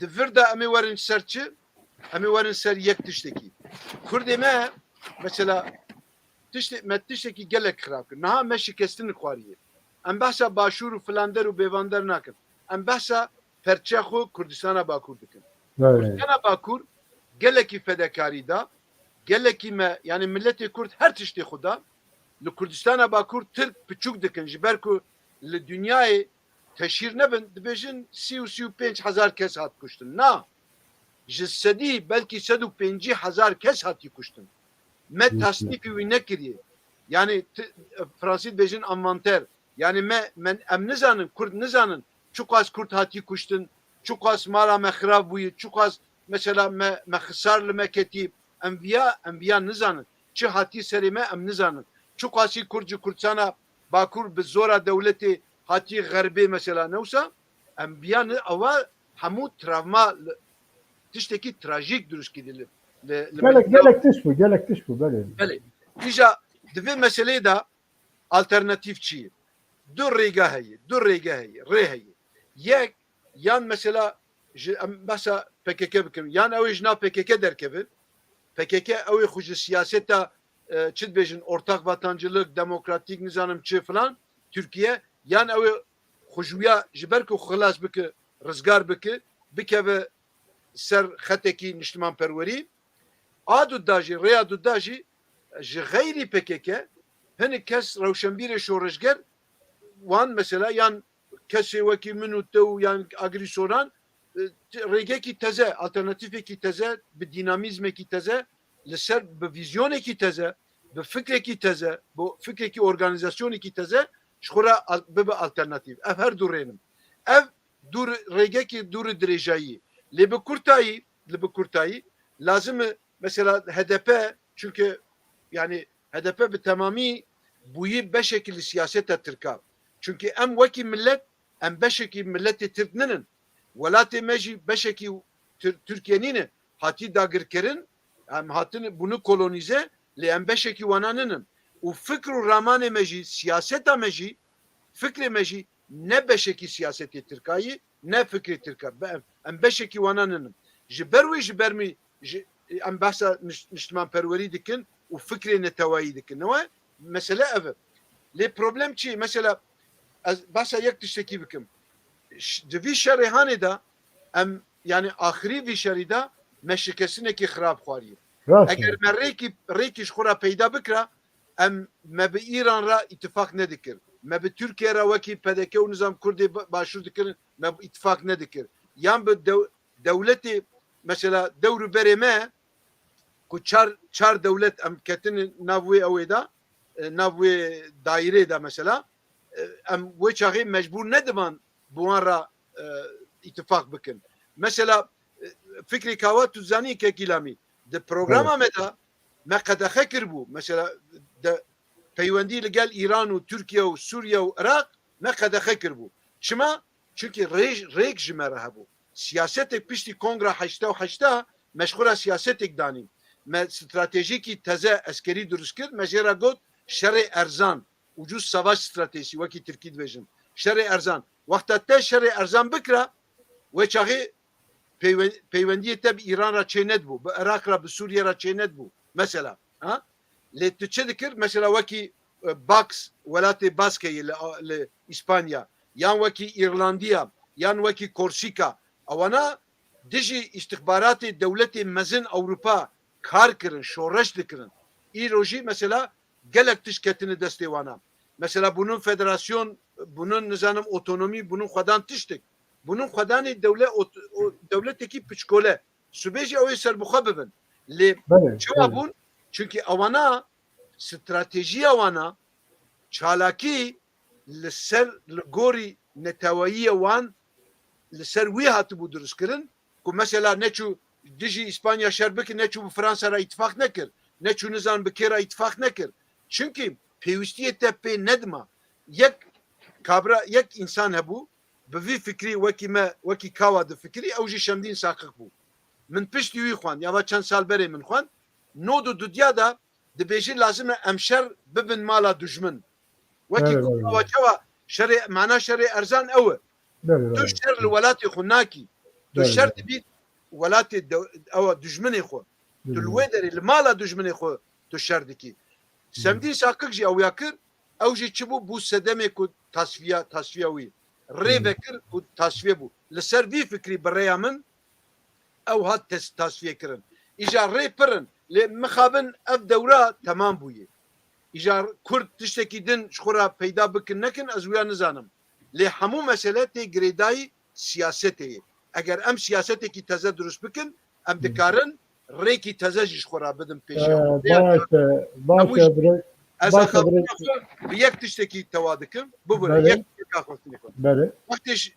di vir de em ê werin ser çi? Em ê werin ser yek tiştekî. Kurdê me mesela tiştekî gelek xirab kir. Niha me şikestin xwariye. Em behsa başûr û filander û bêvander nakin. Em behsa perçeya xwe Kurdistana Bakur dikin. Böyle. Kurdistana Bakur gelekî fedakarî da gelekî me yani milletê Kurd her tiştê xwe da li Kurdistana Bakur Tirk piçûk dikin ji ber ku li dünyayê teşhîr nebin dibêjin 35 hezar kes hat kuştin. Na. Ji sedî belkî 150 hezar kes hatî kuştin. Me tasnîfî wî nekiriye. Yani Fransîz bêjin avanter. Yani em nizanin Kurd nizanin çu qas Kurd hatî kuştin, çu qas mala me xirab bûye, çu qas mesela me xisar li me ketî. Em viya nizanin. Çi hatî serê me em nizanin. Çu qasî Kurd ji Kurdistana Bakur bi zora dewletê hatî Gerbê mesela ne wisa em viya ava hemû travma tiştekî trajîk durust kiriye. Gelek tiş bu. Böyle. Belê. Îja di vê meseleyê de alternatîv çi ye? Du rêge heye. Rê heye. Yek yan mesela ji em behsa PKK bikim. Yan ew ê ji nav PKK derkeve. PKK ew ê xwe ji siyaseta çi dibêjin ortak vatancılık, demokratik nizanim çi filan Türkiye yan ew ê xwe ji ber ku xilas bike, rizgar bike, bikeve ser xetekî niştimanperwerî. Adu da jî rêya du da jî ji xeyrî PKK hinek kes rewşenbîrê şoreşger wan mesela yan kesê wekî min û te û yan agrîsoran rêgekî teze, alternatîfekî teze, bi dinamîzmekî teze, li ser bi vîzyonekî teze, bi fikrekî teze, bi fikrekî organizasyonekî teze ji xwe re bibe alternatîv. Ev her du rênin. Ev rêgekî dûr dirêjayî. Lê bi Kurtayî lazım e mesela HDP çünkü yani HDP bi tamamî bûyî beşekî siyaseta Tirka. Çünkü em wekî millet em beşekî milletê Tirk ninin. Welatê me jî beşekî Türkiye nîne. Hatî dagirkirin em hatin bunu kolonize lê em beşekî wana ninin. û fikr û ramanê me jî siyaseta me jî fikrê me jî ne beşekî siyasetê Tirkayî ne fikrê Tirka. Em beşekî wana ninin. Ji ber wê ji ber mî em behsa niştimanperwerî dikin û fikrê netewayî dikin. Ne mesele ev e. Lê problem çi? Mesela ez behsa yek tiştekî bikim. Di vî şerê hanê de em yani axirî vî şerî de me şikesinekî xirab xwariye. Eger me rêkî ji xwe re peyda bikira em me bi İran re îtifak nedikir. Me bi Tirkiye re wekî PDK û Nizam Kurdê başûr dikirin me îtifak nedikir. Yan bi dewletê mesela dewr berê me ku çar dewlet em ketin nav wê ew ê de nav wê daîrê de mesela em ve çağı mecbur ne divan bu ara ittifak bikin. Mesela fikri kavat tuzani ke kilami de programa meda me qedexe kir bû. Mesela de peywendî li gel İran û Türkiye û Suriye û Iraq me qedexe kir bû. Çima? Çünkü rêk ji me re hebû. Siyasetek piştî Kongra 88 meşgula siyasetek danîn. Me stratejikî teze eskerî durust kir, me jê re got şerê erzan, ucuz savaş stratejisi wekî Tirkî dibêjin. Şerê erzan. Wexta te şerê erzan bikira, wê çaxê peywendiyê te bi İran ra çê nedibû, bi Iraq ra bi Sûriye ra çê nedibû. Mesela. Ha? Lê tu çi dikir? Mesela wekî Bax, welatê Baskeyê li İspanya, yan wekî İrlandiya, yan wekî Korsika. Ewana dijî istihbaratê dewletê mezin Ewropa kar kirin, şoreş dikirin. Îro jî mesela gelek tişt ketine destê wana. Mesela bunun federasyon, bunun nizanim otonomi, bunun xwedan tiştek. Bunun xwedanê dewletekî piçkole. Subêjî ew ê serbixwe bibin. Lê çawa bûn? Çünkü ewana stratejiya wana çalakî li ser li gorî neteweyîya wan li ser wî hatibû durustkirin ku mesela neçû dijî İspanya şer bikin, neçû bi Fransa ra ittifak nekir, neçû nizan bi kê ra ittifak nekir. Çünkü pêwîstiyê te pê nedima. Yek insan hebû bi vî fikrî wekî me wekî kawa di fikrî ew jî şemdîn saqik bû. Min piştî wî xwand ya çend sal berê min xwand nodu dunya da dibêjin lazim e em şer bibin mala dijmin. Wekî kawa çawa şerê mana şerê erzan ew e. Tu şer li welatê xwe nakî. Tu şer dibî welatê ew dijminê xwe. Tu li wê derê li mala dijminê xwe tu şer dikî. Semdîn saqik jî ew ya kir, ew jî çi bû bû sedemê ku tasfiya wî. Rê vekir ku tasfiye bû. Li ser vî fikrî bi rêya min ew hat tasfiye kirin. İja rê pirin. Lê mixabin ev dewra temam bûye. İja Kurd tiştekî din ji xwe re peyda bikin nekin ez wiya nizanim. Lê hemû mesele tê girêdayî siyasetê ye. Eger em siyasetekî teze durust bikin, em dikarin rêkî teze jî ji xwe re bidin pêşê. Ez bi yek tiştekî tewa dikim, bibire yek axwestinê. Wextê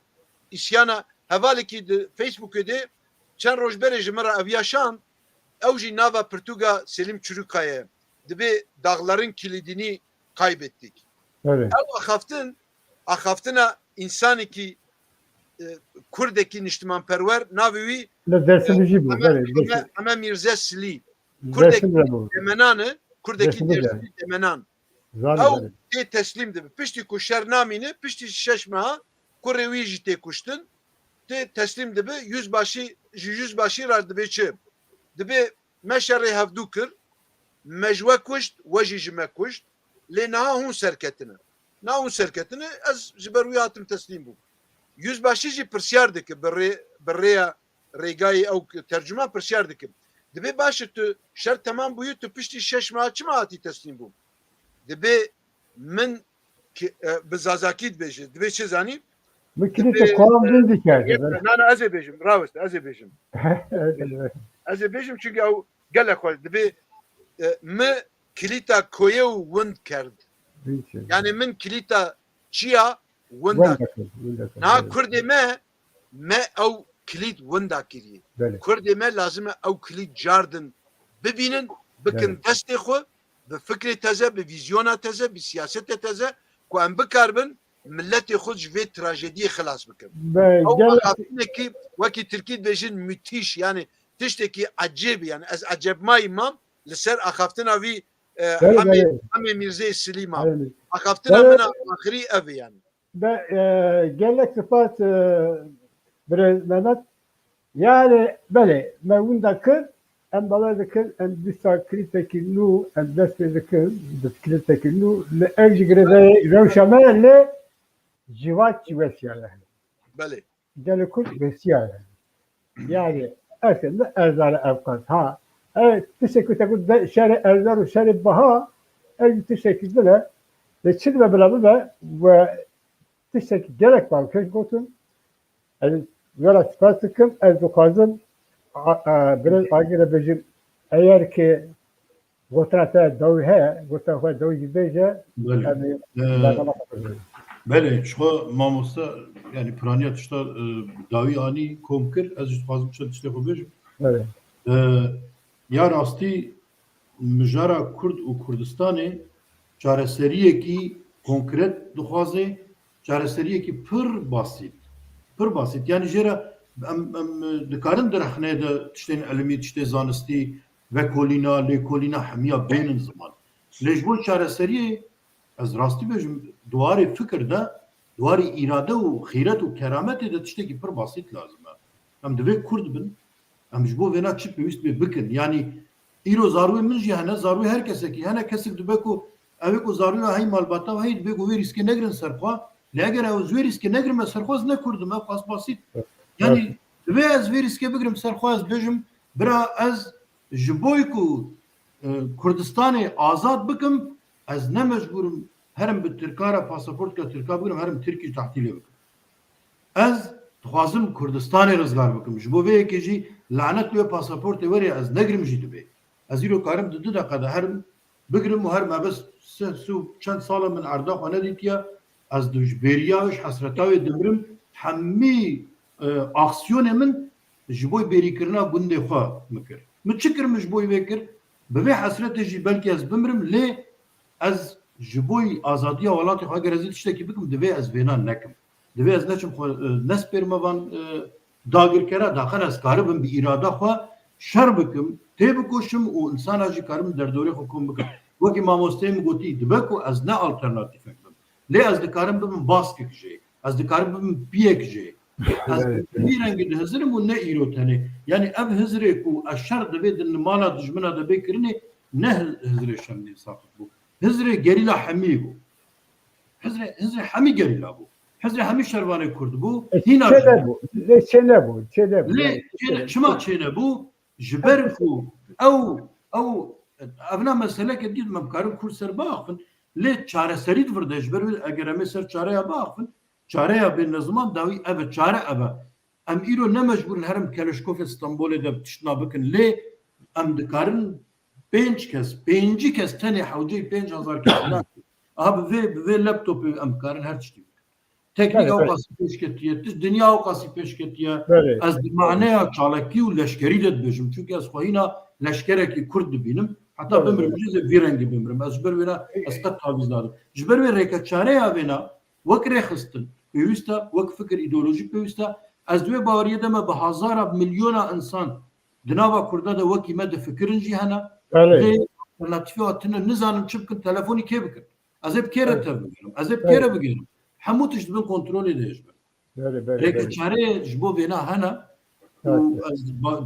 îsyana hevalekî di Facebookê de çend roj berê ji me re ev yaşand, ew jî nava Pirtûga Selim Çurukaya dibe dağların kilidini kaybettik. Ew axaftina insanekî Kurdekî niştimanperwer navê wî Heme Mirze Silî. Kurdekî demenanı, Kurdekî demenan. Ew tê teslim dibe. Piştî ku şer namîne, piştî 6 meha kurê wî jî tê kuştin, tê teslim dibe, yüzbaşî ra dibe çi? Dibe me şerê hevdû kir, me ji we kuşt, we jî ji me kuşt, lê niha hûn serketine. Na hûn serketine, ez ji ber wî hatim teslim bûm. Yüzbaşî jî pirsyar dike bi rêya rêgayê ew tercüman pirsyar dikim. Dibe baş tu şer temam bûyî, tu piştî 6 meha çima hatî teslim bûm? Dibe min bi zazakî dibêje. Dibe çi zanî? Bu kilise kolam dikerde. Nana ez ê bêjim, rawest ez ê bêjim. Ez ê bêjim çünkü ew gelek xwe dibe mi kilîta koyê û wind kerd. Yani min kilîta çiya winda. Na Kurdê me ew kilît winda kiriye. Kurdê me lazim e ew kilît cardin bibînin, bikin destê xwe bi fikrê teze, bi vîzyona teze, bi siyasetê teze ku em bikarbin milletê xwe ji vê trajediyê xilas bikin. Ew wekî Tirkî dibêjin müthiş yani tiştekî ecêb yani ez ecebmayî mam li ser axaftina wî Hemê Mirzeyê Silî mam. Axaftina min axirî ev e yani. Gelek spas Birêz Mehmet. Yani belê me winda kir, em bala dikin, em dîsa kilîtekî nû em destê dikin, bi kilîtekî nû li ev jî girêdayê rewşa me lê civat jî wesiya ye. Belê. Gelê Kurd wesiya ye. Yani aslında erzara evkaz. Ha. Evet, tiştekî te şerê erzar û şerê biha ev tiştekî dile li çil ve bila ve tiştekî gelek bankej gotin. Ez wera spas dikim, ez dixwazim biraz agîre bêjim eğer ki gotina te dewî heye, gotina xwe dewî jî bêje, em ê bername xwe بله شما ماموستا yani praniyat işte davi ani komkir az işte fazla şey işte koyuyor. Evet. Ya rasti mijara Kurd û Kurdistanê çareseriyekî konkret dixwaze çareseriyekî pir basit yani jêra em dikarin direxnê de tiştên elmî tiştê zanistî vekolîna lêkolîna hemiya bênin ziman lê ji bo çareseriyê ez rastî bêjim duwarê fikir de duwarê îrade û xîret û kerametê de tiştekî pir basit lazim e em divê Kurd bin em ji bo vêna çi pêwîst bê bikin yani îro zarûyê min jî hene zarûyê her kesekî hene kesek dibe ku evê ku zarûya hey malbata hey dibe ku wê rîskê negirin serxwe lê eger ew ji wê rîskê negirime serxwe ez nekurdum ew qas basit yani divê ez vê rîskê bigirim serxwe ez bêjim bira ez ji bo ku Kurdistanê azad bikim ez ne mecburum herim bi Tirkara pasaportka Tirka bigirim herim Tirkî tehtîlê bikim ez dixwazim Kurdistanê rizgar bikim ji bo vê yekê jî lanet wê pasaportê werê ez negirim jî dibe ez îro karim di 2 deqede herim bigirim û herim ebes çend sala min erda xwe nedîtiye ez ji bêriya wê ji hesreta wê dimirim hemî aksiyonê min ji bo bêrîkirina gundê xwe mikir min çi kirim ji bo wê kir bi vê hesretê jî belkî ez bimirim lê ez ji bo azadiya welatê xwe eger ez ê tiştekî bikim divê ez vêna nekim divê ez neçim nespêrime van dagirkera daxil ez karibim bi îrada xwe şer bikim tê bikoşim û insana jî karim derdorê xwe kom bikim wekî mamosteyê min gotî dibe ku ez ne alternatîfek bim lê ez dikarim bibim baskek jê ez dikarim bibim piyek jê ez vî rengî dihizirim û ne îro tenê yani ev hizrê ku ez şer divê di mala dijmina de bê kirinê ne hizrê şemdî saqit bû hizrê gerîla hemî bû hizrê hemî gerîla bû hizrê hemî şervanê Kurd bû hîna Çene bu. lê çima çêne bû ji ber ku evna meseleke dît me bikarin Kurd ser biaxivin lê çareserî divirde ji ber wê eger em ê ser çareya biaxivin çareya bê neziman dawî ev e çare ev e em îro ne mecburin herim Keleşkofê Stenbolê de tiştina bikin lê em dikarin 5 kes 5 kes tenê hewceyê 5,000 kes aha bi vê laptopê em karin her tiştî teknik ew qasî pêş ketiye dinya ew qasî pêş ketiye ez di maneya çalakî û leşkerî de dibêjim çünkü ez xwehîna leşkerekî Kurd dibînim heta bimirim jî vî rengî bimirim ez ji ber wêna ez qet tavîz nadim ji ber wê rêkeçareya wêna wek rêxistin pêwîst e wek fikir îdeolojîk pêwîst e ez divê baweriyê de me bi hezara milyona insan di nava Kurda de wekî me difikirin jî hene lê alternatîfê hatine nizanim çi bikin telefonî kê bikin ez ê bi kê re tev bigirim ez ê bi kê re bigirim hemû tişt dibin kontrolê de ji ber rêkeçareyê ji bo vêna hene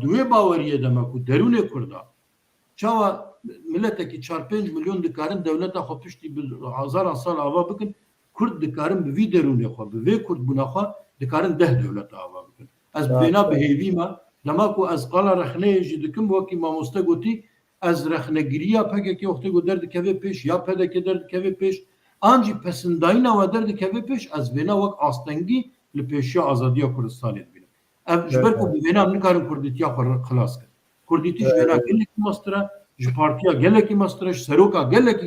di wê baweriyê de me ku derûnê Kurda çawa milletekî 4-5 milyon dikarin dewleta xwe piştî bi hezaran sal ava bikin Kurd dikarin bi vî derûnê xwe bi vê Kurdbûna xwe dikarin 10 dewleta ava bikin ez bi vêna bihêvî me dema ku ez qala rexneyê jî dikim wekî mamoste gotî ez rexnegiriya pekekê wextê ku derdikeve pêş ya pedekê derdikeve pêş an jî pesindayîna we derdikeve pêş ez vêna wek astengî li pêşiya azadiya Kurdistanê dibînim ev ji ber ku bi vêna em nikarin kurdîtiya xwe xilas kirin kurdîtî ji vêna gelekî mastire ji partiya gelekî mastire ji seroka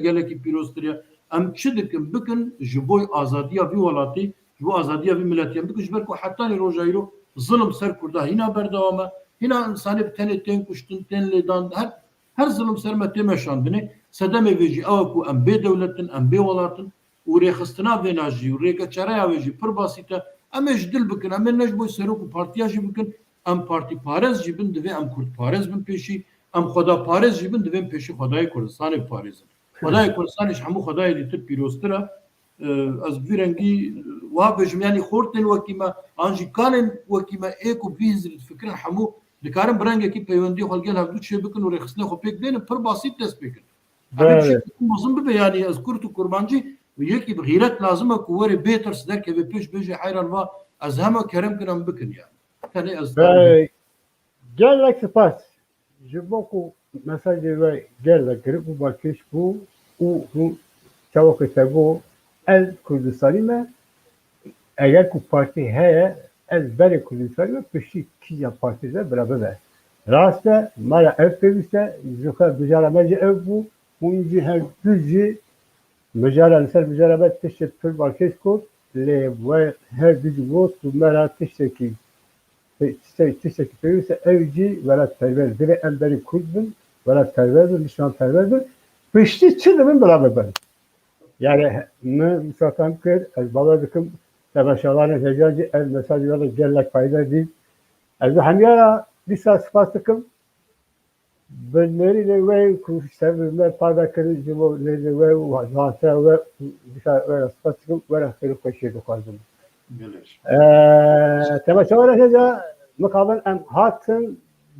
gelekî pîroztiriye em çi dikin bikin ji bo azadiya vî welatî ji bo azadiya vî milletî bikin ji ber ku hetanê roja îro zilim ser Kurda hîna berdewam e hîna insanê bi tenê tên kuştin tên lêdan her zilim ser me tê meşandinê sedemê vê jî ew ku em bê dewletin em bê welatin û rêxistina vêna jî û rêkeçareya wê jî pir basit e em ê ji dil bikin em ê ne ji bo serok û partiya jî bikin em partî parez jî bin divê em Kurd parez bin pêşî em xweda parez jî bin divên pêşî xwedayê Kurdistanê parêzin xwedayê Kurdistanê ji hemû xwedayê dîtir pîroztir e ez vî rengî wiha bêjim yanî xortên wekî me an jî kanên wekî me ê ku vî hizrî difikirin hemû dikarin bi rengekî peywendiyê xwe gel hevdû çê bikin û rêxistinê xwe pêk bênin pir basit dest pêkin mezin bibe yanî ez Kurd û kurmancî yekî bi xîret lazim e ku werê bêtirs derkeve pêş bêje heyran va ez hema kerem kirim bikin yani tenê ez gelek spas ji bo ku mesajê we gelek girib û balkêş bû û hûn çawekê te bû ez Kurdistanî me eger ku partî heye ez berê Kurdistanî me piştî kîja partî de bira bibe rast e mala ev pêwîst e ji xwe bijara me jî ev bû hûn jî her du jî mijara li ser mijara me tiştê pir balkêş kut لی و هر دیگه بود تو مرا تشکی تشکی پیوسته evci velat perver dire emberi kurdun velat perverdir nişan perverdir pişti çılımın beraber ben yani ne misafam kır az baladıkım tebaşaların hecacı el mesajları gellek fayda değil az hamiyara bir saat sıfatıkım benleri de ve kuşlarımlar pada kırıcı bu ne de ve vazata ve dışarı ve sıfatıkım ve ahırı koşuyordu kaldım Geleş. تماشاگر هجا مقابل ام هاتن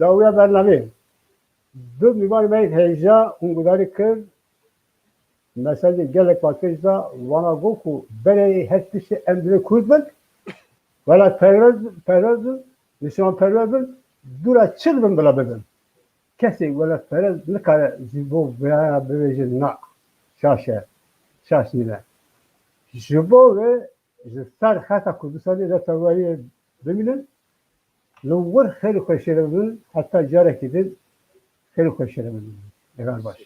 داویا برنامه دو میوان مید هجا اونگوداری کرد مثلا گلک باکیزا وانا گوکو بره هستیش امدره کرد بند ولی پرز نشان پرز دورا چل بند بلا ببن کسی ولی پرز نکاره زیبو بیا بویجه نا شاشه جبو و سر خطا کردستانی را توایی ببینن لور خیلی خوشیره بودن حتی جاره کدید خیلی خوشیره بودن اگر باشه